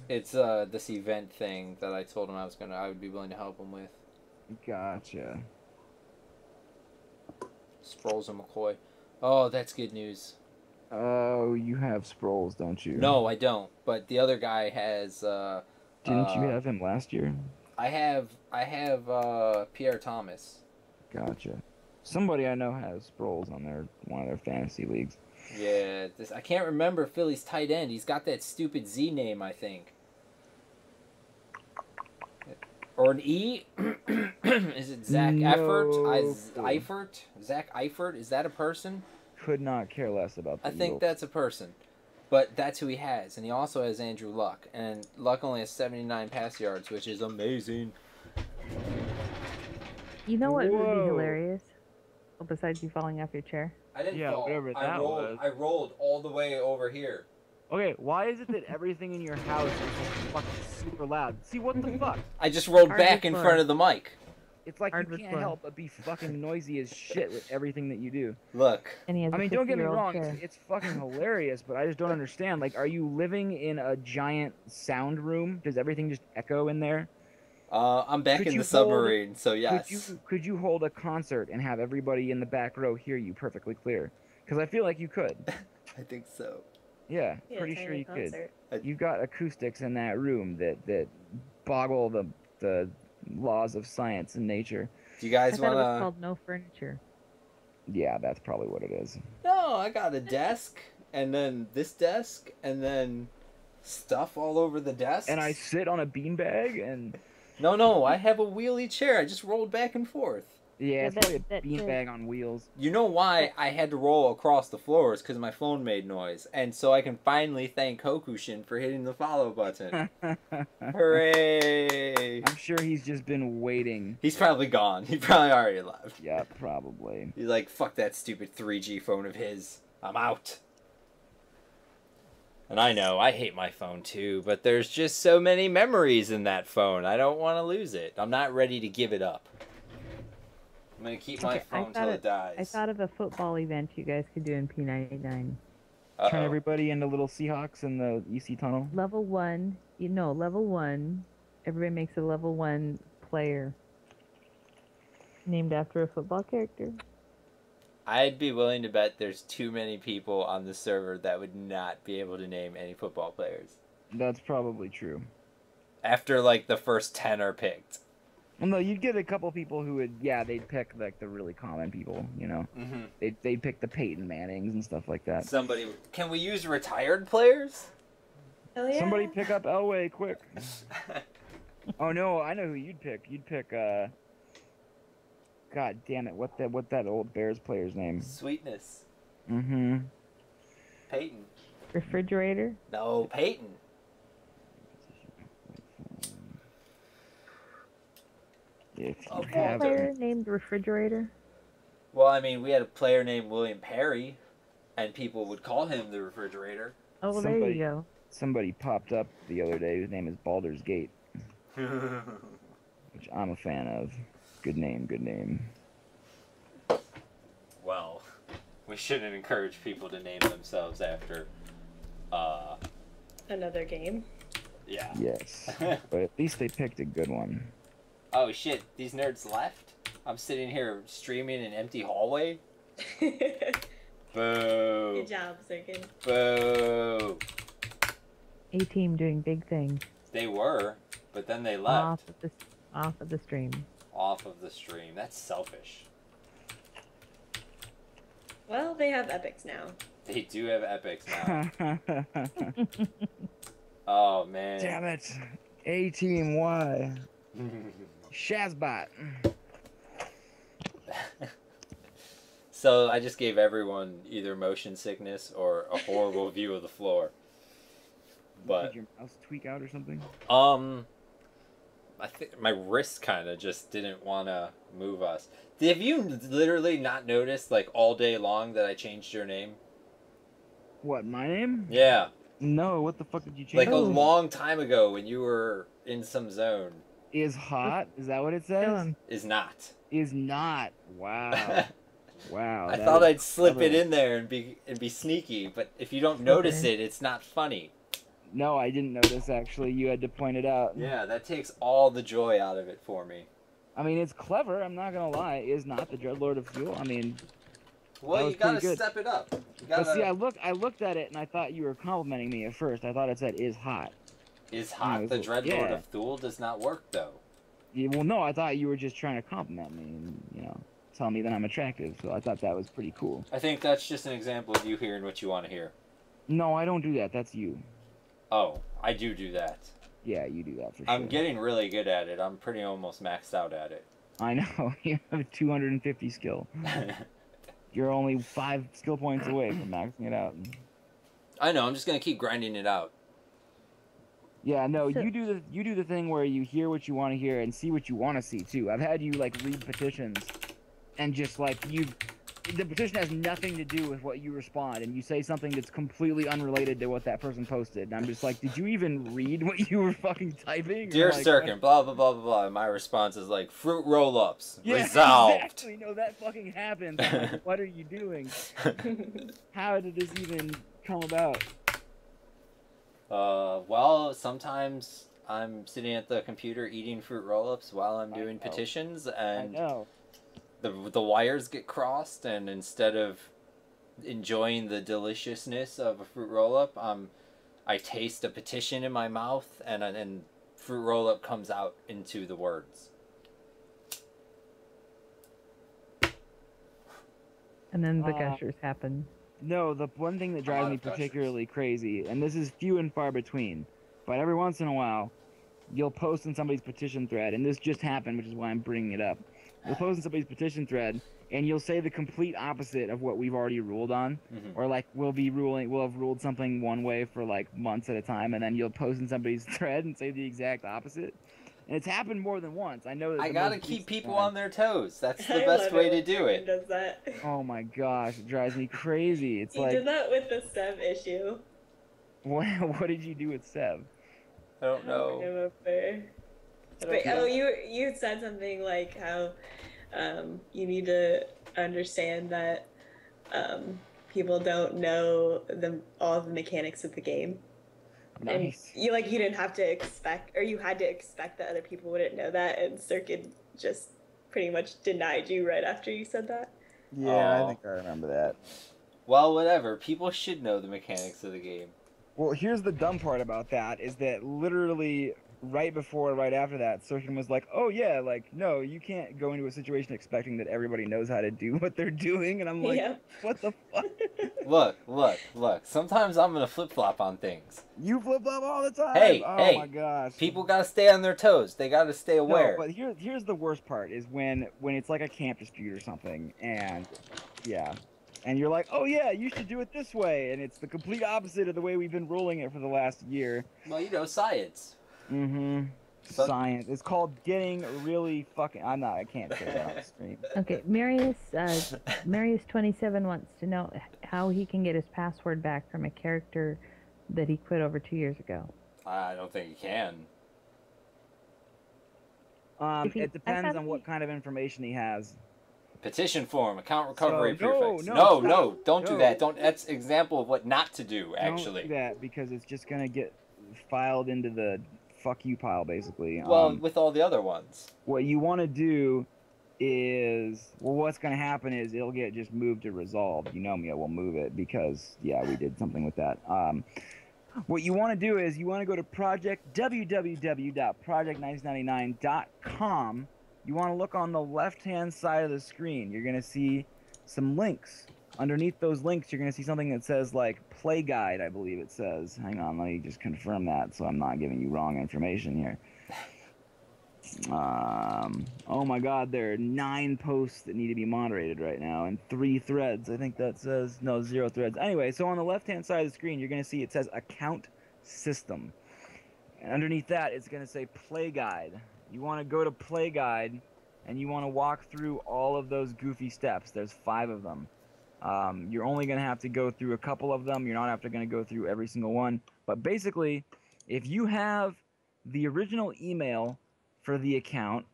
It's, this event thing that I told him I would be willing to help him with. Gotcha. Sproles and McCoy. Oh, that's good news. Oh, you have Sproles, don't you? No, I don't. But the other guy has Didn't you have him last year? I have Pierre Thomas. Gotcha. Somebody I know has Sproles on one of their fantasy leagues. Yeah, I can't remember Philly's tight end. He's got that stupid Z name, I think. Or an E? Is it Zach Eifert? Eifert? Zach Eifert? Is that a person? Could not care less about the I think Eagles. that's a person. But that's who he has. And he also has Andrew Luck. And Luck only has 79 pass yards, which is amazing. You know what would be hilarious? Oh, besides you falling off your chair? I didn't fall. Whatever that was. I rolled all the way over here. Okay, why is it that everything in your house is fucking super loud? See, what the fuck? I just rolled back in front of the mic. It's like you can't help but be fucking noisy as shit with everything that you do. Look. I mean, don't get me wrong, it's fucking hilarious, but I just don't understand. Like, are you living in a giant sound room? Does everything just echo in there? I'm back in the submarine, so yes. Could you hold a concert and have everybody in the back row hear you perfectly clear? Because I feel like you could. I think so. Yeah, pretty sure you could. You've got acoustics in that room that boggle the laws of science and nature. Do you guys want to... it was called no furniture. Yeah, that's probably what it is. No, I got a desk, and then this desk, and then stuff all over the desk. And I sit on a beanbag, and... No, I have a wheelie chair. I just rolled back and forth. Yeah, it's probably a beanbag on wheels. You know why I had to roll across the floors? Because my phone made noise. And so I can finally thank Hokushin for hitting the follow button. Hooray! I'm sure he's just been waiting. He's probably gone. He probably already left. Yeah, probably. He's like, fuck that stupid 3G phone of his. I'm out. And I know, I hate my phone too, but there's just so many memories in that phone. I don't want to lose it. I'm not ready to give it up. I'm going to keep my phone till it dies. I thought of a football event you guys could do in P99. Turn everybody into little Seahawks in the EC tunnel. Level 1, level 1, everybody makes a level 1 player named after a football character. I'd be willing to bet there's too many people on the server that would not be able to name any football players. That's probably true. After, like, the first 10 are picked. Well, no, you'd get a couple people who would, they'd pick, like, the really common people, you know? Mm-hmm. They'd pick the Peyton Mannings and stuff like that. Can we use retired players? Oh, yeah. Somebody pick up Elway, quick. Oh, no, I know who you'd pick. You'd pick, God damn it, what that old Bears player's name? Sweetness. Mm-hmm. Peyton. Refrigerator? No, Peyton. A player named Refrigerator? Well, I mean, we had a player named William Perry, and people would call him the Refrigerator. Oh, well, there you go. Somebody popped up the other day whose name is Baldur's Gate. Which I'm a fan of. Good name. Well, we shouldn't encourage people to name themselves after, another game. Yeah. Yes. But at least they picked a good one. Oh shit, these nerds left? I'm sitting here streaming in an empty hallway? Boo. Good job, Sirken. Boo. A-team doing big things. They were, but then they left. Off of the stream. Off of the stream. That's selfish. Well, they have epics now. They do have epics now. Oh, man. Damn it. A-team, why? Shazbot. So I just gave everyone either motion sickness or a horrible view of the floor. But did your mouse tweak out or something? I think my wrist kind of just didn't want to move us. Have you literally not noticed, like, all day long that I changed your name? What, my name? Yeah. No, what the fuck did you change? Like a long time ago when you were in some zone. Is hot? Is that what it says? Is not. Is not. Wow. Wow. I thought I'd slip it in there and be sneaky, but if you don't notice it, it's not funny. No, I didn't notice, actually. You had to point it out. Yeah, that takes all the joy out of it for me. I mean, it's clever, I'm not gonna lie. It is not the Dreadlord of Fuel. I mean... Well, you gotta step it up. But see, I looked at it and I thought you were complimenting me at first. I thought it said, is hot. Is hot the Dreadlord of Thule does not work, though. Yeah, well, no, I thought you were just trying to compliment me and, tell me that I'm attractive, so I thought that was pretty cool. I think that's just an example of you hearing what you want to hear. No, I don't do that. That's you. Oh, I do that. Yeah, you do that for sure. I'm getting really good at it. I'm pretty almost maxed out at it. I know. You have 250 skill. You're only 5 skill points away from maxing it out. I know. I'm just gonna keep grinding it out. Yeah, no, you do the thing where you hear what you want to hear and see what you want to see too. I've had you read petitions, and just the petition has nothing to do with what you respond, and you say something that's completely unrelated to what that person posted, and I'm just like, did you even read what you were fucking typing? Dear Sirken, blah blah blah blah blah. And my response is like, fruit roll-ups, resolved. Exactly. No, that fucking happened. Like, what are you doing? How did this even come about? Well, sometimes I'm sitting at the computer eating fruit roll-ups while I'm doing petitions, and the wires get crossed, and instead of enjoying the deliciousness of a fruit roll-up, I taste a petition in my mouth, and fruit roll-up comes out into the words. And then the gushers happen. No, the one thing that drives me particularly crazy, and this is few and far between, but every once in a while, you'll post in somebody's petition thread, and this just happened, which is why I'm bringing it up. You'll post in somebody's petition thread, and you'll say the complete opposite of what we've already ruled on, or we'll have ruled something one way for months at a time, and then you'll post in somebody's thread and say the exact opposite. And it's happened more than once. I know that. I gotta keep people on their toes. That's the best way to do it. Does that? Oh my gosh, it drives me crazy. It's you did that with the Sev issue. What did you do with Sev? I don't know. You said something like how you need to understand that people don't know all the mechanics of the game. Nice. And you didn't have to expect, or you had to expect that other people wouldn't know that, and Sirken just pretty much denied you right after you said that. Yeah, I think I remember that. Well, whatever. People should know the mechanics of the game. Well, here's the dumb part about that, is that literally right after that, Sirken was like, oh yeah, no, you can't go into a situation expecting that everybody knows how to do what they're doing, and I'm like, what the fuck? Look, sometimes I'm gonna flip-flop on things. You flip-flop all the time? Hey, my gosh. People gotta stay on their toes. They gotta stay aware. No, but here's the worst part, is when it's like a camp dispute or something, and and you're like, oh yeah, you should do it this way, and it's the complete opposite of the way we've been ruling it for the last year. Well, science. Mm-hmm. Science. It's called getting really fucking... I can't say that on the stream. Okay, Marius27 wants to know how he can get his password back from a character that he quit over 2 years ago. I don't think he can. It depends on what kind of information he has. Petition form, account recovery prefix. No, don't do that. That's an example of what not to do, actually. Don't do that, because it's just going to get filed into the fuck you pile, basically. Well, with all the other ones. What you want to do is... Well, what's going to happen is it'll get just moved to resolved. You know me, I will move it, because, yeah, we did something with that. What you want to do is you want to go to www.project1999.com. You want to look on the left-hand side of the screen. You're going to see some links. Underneath those links, you're going to see something that says, play guide, I believe it says. Hang on, let me just confirm that so I'm not giving you wrong information here. Oh my god, there are 9 posts that need to be moderated right now, and 3 threads. I think that says, no, 0 threads. Anyway, so on the left-hand side of the screen, you're going to see it says account system. And underneath that, it's going to say play guide. You want to go to play guide, and you want to walk through all of those goofy steps. There's 5 of them. You're only going to have to go through a couple of them. You're not going to go through every single one. But basically, if you have the original email for the account,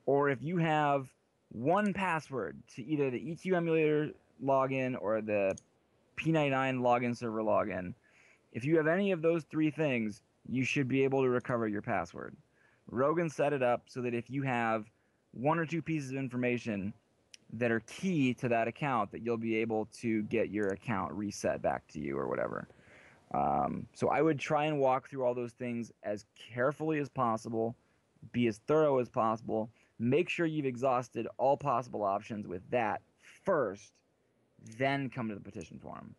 or if you have one password to either the EQ emulator login or the P99 login server login, if you have any of those 3 things, you should be able to recover your password. Rogan set it up so that if you have 1 or 2 pieces of information that are key to that account, that you'll be able to get your account reset back to you or whatever. So I would try and walk through all those things as carefully as possible, be as thorough as possible. Make sure you've exhausted all possible options with that first, then come to the petition form.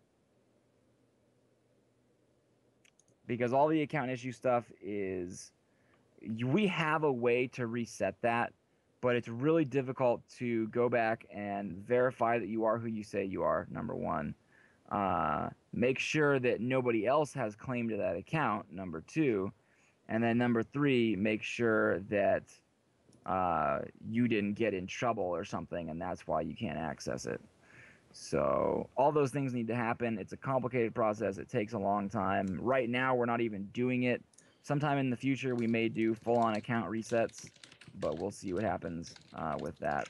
Because all the account issue stuff is, we have a way to reset that, but it's really difficult to go back and verify that you are who you say you are, number one. Make sure that nobody else has claim to that account, number two. And then number three, make sure that you didn't get in trouble or something, and that's why you can't access it. So all those things need to happen. It's a complicated process. It takes a long time. Right now, we're not even doing it. Sometime in the future, we may do full-on account resets, but we'll see what happens with that.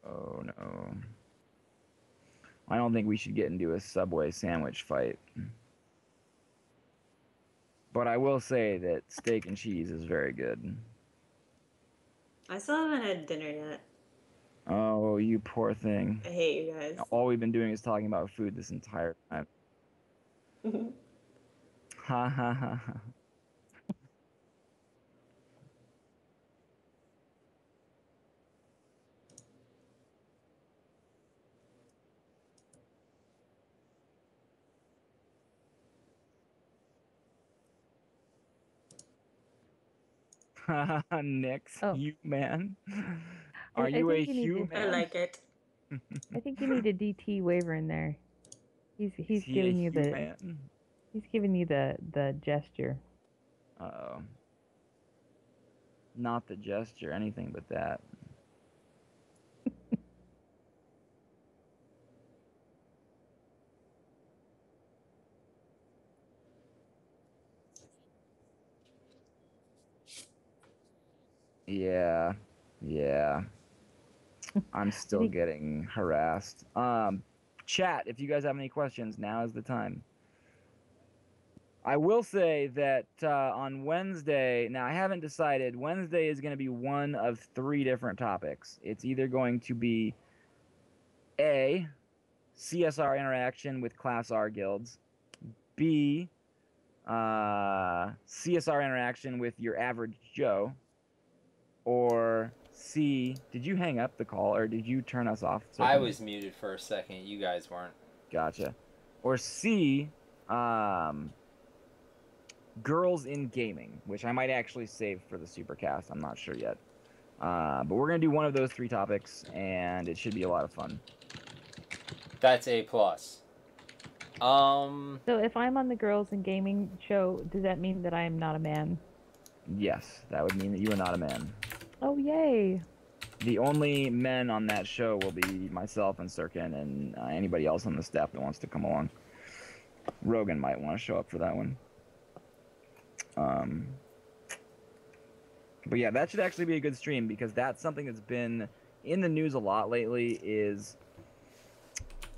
Oh, no. I don't think we should get into a Subway sandwich fight. But I will say that steak and cheese is very good. I still haven't had dinner yet. Oh, you poor thing. I hate you guys. All we've been doing is talking about food this entire time. Ha ha ha ha. Knix, Oh. you man. Are you a human? I like it. I think you need a DT waiver in there. He's giving you the he's giving you the gesture. Uh-oh. Not the gesture, anything but that. Yeah. I'm still getting harassed. Chat, if you guys have any questions, now is the time. I will say that on Wednesday, now I haven't decided, Wednesday is going to be one of 3 different topics. It's either going to be A, CSR interaction with Class R guilds, B, CSR interaction with your average Joe, or C, did you hang up the call or did you turn us off? I was muted for a second. You guys weren't. Gotcha. Or C, girls in gaming, which I might actually save for the SuperCast. I'm not sure yet. But we're going to do one of those 3 topics, and it should be a lot of fun. That's A+. So if I'm on the girls in gaming show, does that mean that I am not a man? Yes, that would mean that you are not a man. Oh, yay. The only men on that show will be myself and Sirken and anybody else on the staff that wants to come along. Rogan might want to show up for that one. But yeah, that should actually be a good stream because that's something that's been in the news a lot lately is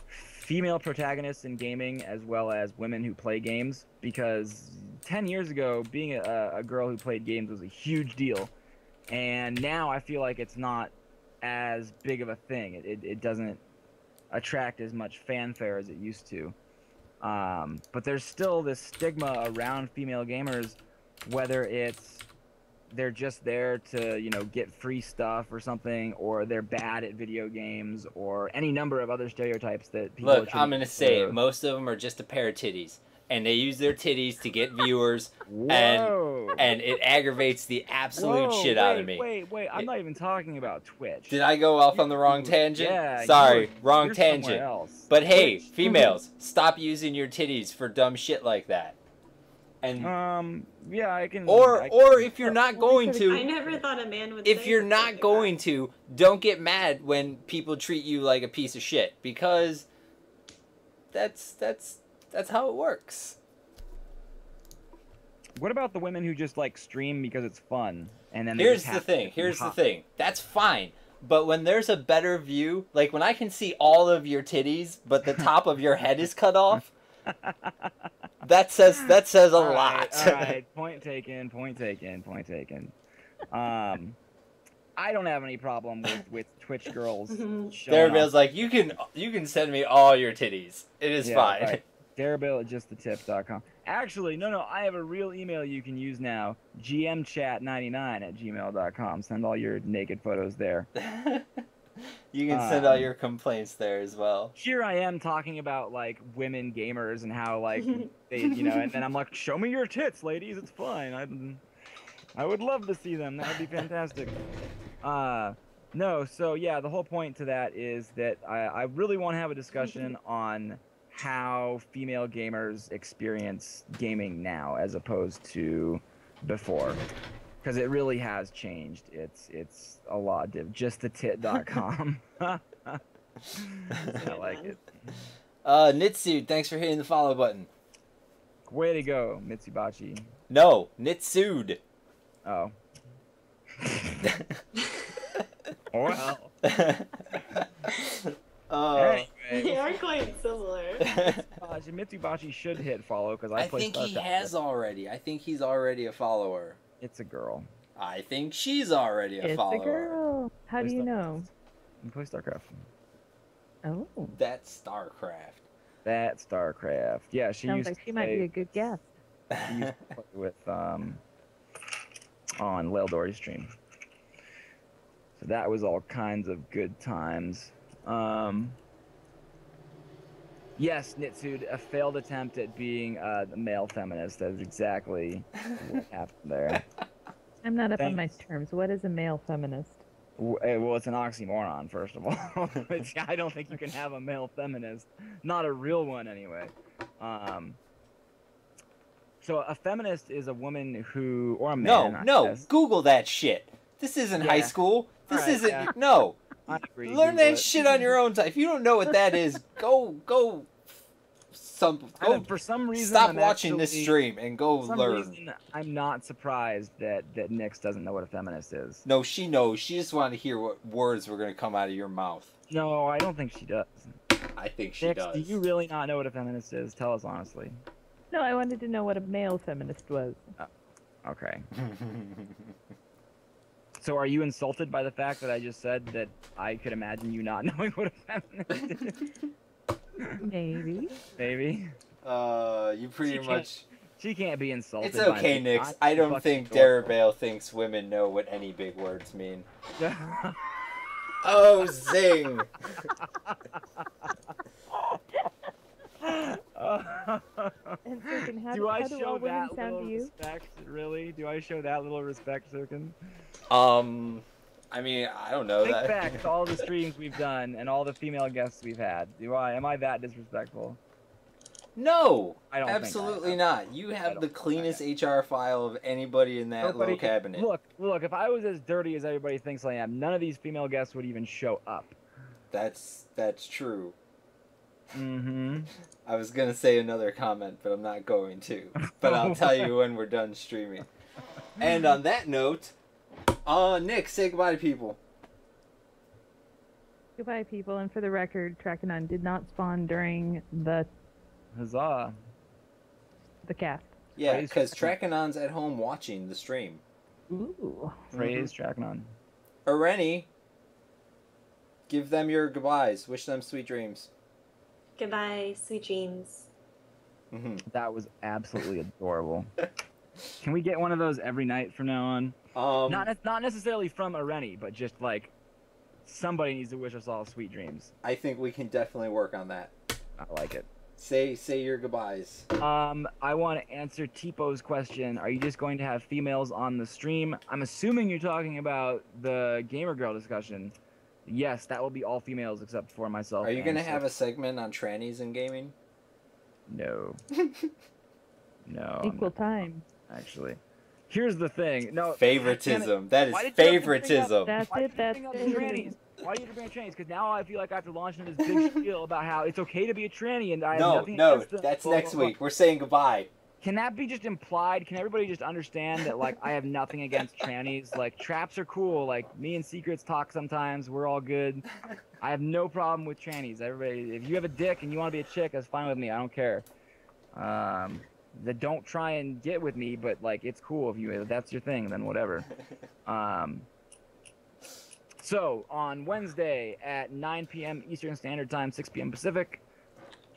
female protagonists in gaming as well as women who play games, because 10 years ago being a girl who played games was a huge deal, and now I feel like it's not as big of a thing. It doesn't attract as much fanfare as it used to, but there's still this stigma around female gamers, whether it's they're just there to, you know, get free stuff or something, or they're bad at video games, or any number of other stereotypes that people... Look, I'm going to say it. Most of them are just a pair of titties. And they use their titties to get viewers, and it aggravates the absolute shit out of me. Wait, I'm not even talking about Twitch. Did I go off on the wrong tangent? Yeah. Sorry, wrong you're tangent. Else. But hey, females, stop using your titties for dumb shit like that. And yeah, I can. Or if you're not going to, I never thought a man would. If you're not going to, don't get mad when people treat you like a piece of shit, because that's how it works. What about the women who just like stream because it's fun, and then here's the thing. That's fine. But when there's a better view, like when I can see all of your titties, but the top of your head is cut off, That says a lot. All right. Point taken. I don't have any problem with Twitch girls showing Derubael's like, you can send me all your titties. It is fine. Right. Derubael at justthetip.com. Actually, no, I have a real email you can use now. gmchat99@gmail.com. Send all your naked photos there. You can send all your complaints there as well. Here I am talking about like women gamers and how like they, and then I'm like, show me your tits, ladies. It's fine. I would love to see them. That would be fantastic. No, so yeah, the whole point to that is that I really want to have a discussion on how female gamers experience gaming now as opposed to before, because it really has changed. It's a lot different. Justthetit.com. I like it. Nitsude, thanks for hitting the follow button. Way to go, Mitsubachi. No, Nitsude. Oh. Well. Anyway, they are quite similar. Mitsubachi should hit follow because I think he has already. I think he's already a follower. It's a girl. I think she's already a follower. It's a girl. How do you know? You play StarCraft. Oh. That's StarCraft. Yeah, she sounds used like to she might be a good guest. She used to play with on Lil Dory's stream. So that was all kinds of good times. Yes, Nitsude, a failed attempt at being a male feminist. That is exactly what happened there. I'm not up on my terms. What is a male feminist? Well, it's an oxymoron, first of all. I don't think you can have a male feminist. Not a real one, anyway. So a feminist is a woman who, or a man. No, Google that shit. This isn't high school. This isn't. No. I agree. Learn that shit on your own time. If you don't know what that is, go. For some reason, stop watching this stream and go learn. I'm not surprised that Knix doesn't know what a feminist is. No, she knows. She just wanted to hear what words were going to come out of your mouth. No, I don't think she does. I think she Knix, does. Do you really not know what a feminist is? Tell us honestly. No, I wanted to know what a male feminist was. Okay. So are you insulted by the fact that I just said that I could imagine you not knowing what a feminist is? Maybe. You pretty much... She can't be insulted. It's okay, Knix. I don't think Derubael thinks women know what any big words mean. Oh, zing! And Sirken, how do I do show all women that sound little to you? respect? Really? Do I show that little respect, Sirken? I mean, I don't know. Think back to all the streams we've done and all the female guests we've had. Am I that disrespectful? No, I don't. Absolutely not. You have the cleanest HR file of anybody in that little cabinet. Look. If I was as dirty as everybody thinks I am, none of these female guests would even show up. That's true. Mm-hmm. I was gonna say another comment, but I'm not going to. But I'll tell you when we're done streaming. And on that note, Nick, say goodbye to people. Goodbye, people. And for the record, Trakenon did not spawn during the Huzzah. The cast. Yeah, because Trakenon's at home watching the stream. Ooh. Praise Trakenon. Ereni, give them your goodbyes. Wish them sweet dreams. Goodbye, sweet dreams. Mm-hmm. That was absolutely adorable. Can we get one of those every night from now on? Not necessarily from Ereni, but just like somebody needs to wish us all sweet dreams. I think we can definitely work on that. I like it. Say your goodbyes. I want to answer Tipo's question. Are you just going to have females on the stream? I'm assuming you're talking about the gamer girl discussion. Yes, that will be all females except for myself. Are you going to have a segment on trannies in gaming? No. No. Equal time. Actually. Here's the thing. No. Favoritism. That is favoritism. That's it. Why do you bring up trannies? Because now I feel like I have to launch into this big spiel about how it's okay to be a tranny and I have nothing against them. That's next week. We're saying goodbye. Can that be just implied? Can everybody just understand that, like, I have nothing against trannies? Like, traps are cool. Like, me and Secrets talk sometimes. We're all good. I have no problem with trannies. Everybody, if you have a dick and you want to be a chick, that's fine with me. I don't care. that don't try and get with me, but like it's cool if that's your thing, then whatever. So on Wednesday at 9 p.m. Eastern Standard Time, 6 p.m. Pacific,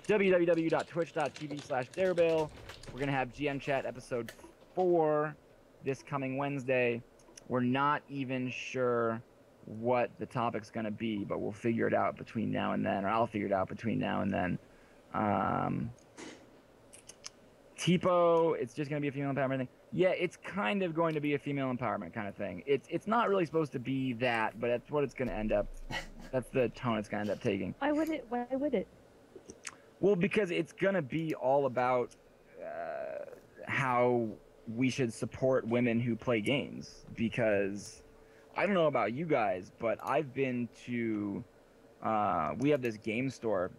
www.twitch.tv/Derubael. We're gonna have GM Chat episode 4 this coming Wednesday. We're not even sure what the topic's gonna be, but we'll figure it out between now and then, or I'll figure it out between now and then. Tipo, it's just gonna be a female empowerment thing. Yeah, it's kind of going to be a female empowerment kind of thing. It's not really supposed to be that, but that's what it's gonna end up. That's the tone it's gonna end up taking. Why would it? Why would it? Well, because it's gonna be all about how we should support women who play games. Because I don't know about you guys, but I've been to we have this game store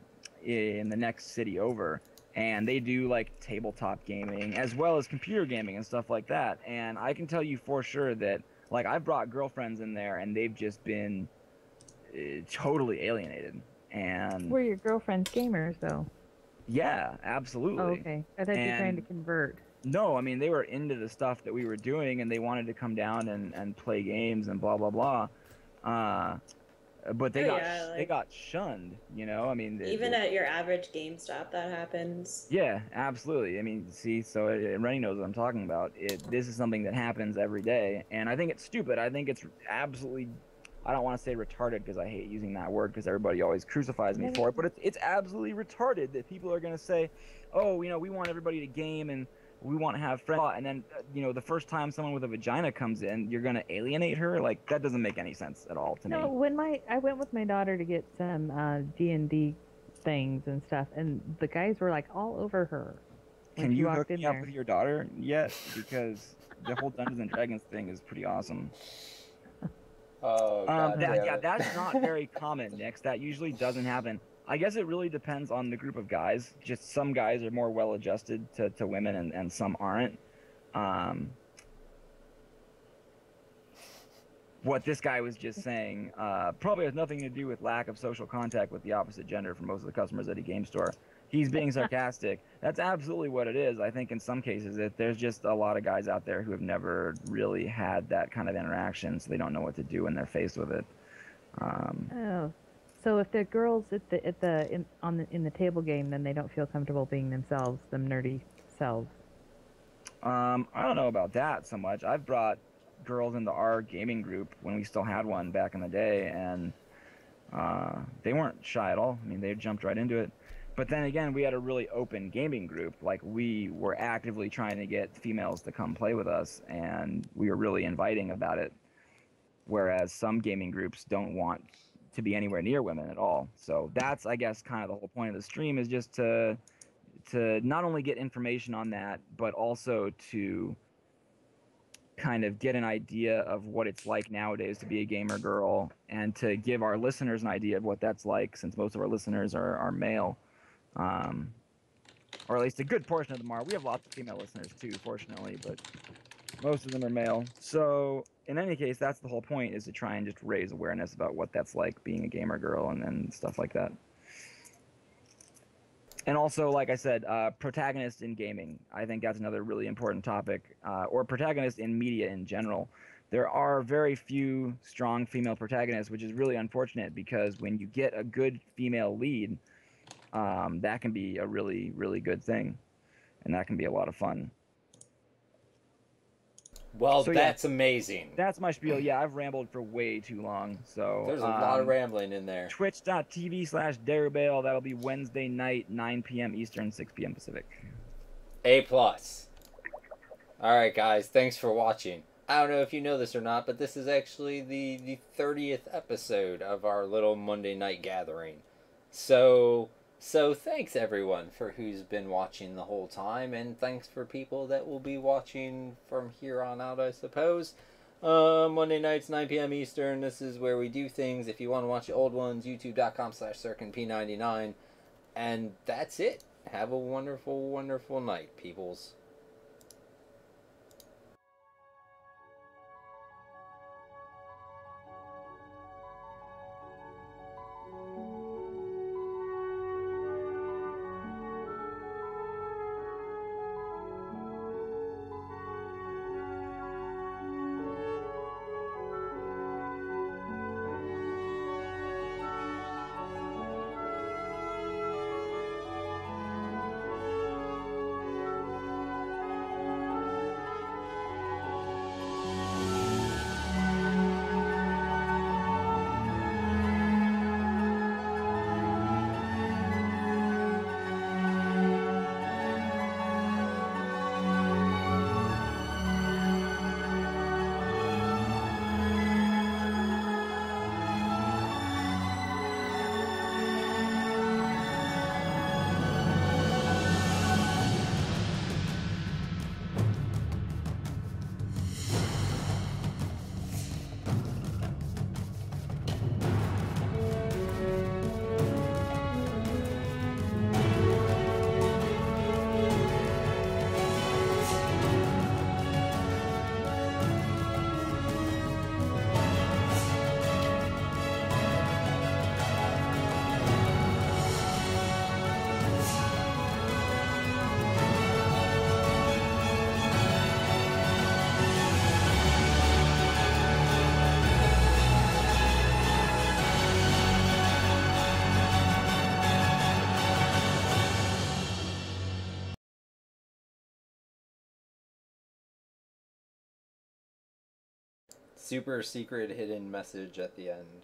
in the next city over, and they do like tabletop gaming as well as computer gaming and stuff like that. And I can tell you for sure that like I've brought girlfriends in there and they've just been totally alienated. And were your girlfriends gamers though? Yeah, absolutely. Oh, okay. I thought you were trying to convert. No, I mean they were into the stuff that we were doing and they wanted to come down and play games and blah blah blah. But they got shunned, you know. I mean, even at your average GameStop, that happens. Yeah, absolutely. I mean, see, so Ereni knows what I'm talking about. This is something that happens every day, and I think it's stupid. I think it's absolutely. I don't want to say retarded because I hate using that word because everybody always crucifies me for it. But it's absolutely retarded that people are going to say, "Oh, you know, we want everybody to game and we want to have friends," and then you know, the first time someone with a vagina comes in, you're going to alienate her. Like that doesn't make any sense at all to me. No, when I went with my daughter to get some D&D things and stuff, and the guys were like all over her. Can you hook me up with your daughter yet? Because the whole Dungeons and Dragons thing is pretty awesome. Oh, that's not very common, Knix. That usually doesn't happen. I guess it really depends on the group of guys. Just some guys are more well-adjusted to women and some aren't. What this guy was just saying probably has nothing to do with lack of social contact with the opposite gender for most of the customers at a game store. He's being sarcastic. That's absolutely what it is. I think in some cases there's just a lot of guys out there who have never really had that kind of interaction, so they don't know what to do when they're faced with it. So if the girls in the table game, then they don't feel comfortable being themselves, them nerdy selves. I don't know about that so much. I've brought girls into our gaming group when we still had one back in the day, and they weren't shy at all. I mean, they jumped right into it. But then again, we had a really open gaming group. Like, we were actively trying to get females to come play with us, and we were really inviting about it. Whereas some gaming groups don't want to be anywhere near women at all. So that's, I guess, kind of the whole point of the stream, is just to not only get information on that, but also to kind of get an idea of what it's like nowadays to be a gamer girl, and to give our listeners an idea of what that's like, since most of our listeners are male. Or at least a good portion of them are. We have lots of female listeners too, fortunately, but most of them are male. So in any case, that's the whole point, is to try and just raise awareness about what that's like being a gamer girl and stuff like that. And also, like I said, protagonists in gaming. I think that's another really important topic, or protagonists in media in general. There are very few strong female protagonists, which is really unfortunate, because when you get a good female lead, that can be a really, really good thing, and that can be a lot of fun. Well, so, that's amazing. That's my spiel. Yeah, I've rambled for way too long. So there's a lot of rambling in there. Twitch.tv/Derubael. That'll be Wednesday night, 9 p.m. Eastern, 6 p.m. Pacific. A+. All right, guys. Thanks for watching. I don't know if you know this or not, but this is actually the 30th episode of our little Monday night gathering. So thanks everyone for who's been watching the whole time, and thanks for people that will be watching from here on out, I suppose. Monday nights, 9 p.m. Eastern. This is where we do things. If you want to watch the old ones, youtube.com/SirkenP99. And that's it. Have a wonderful, wonderful night, peoples. super secret hidden message at the end.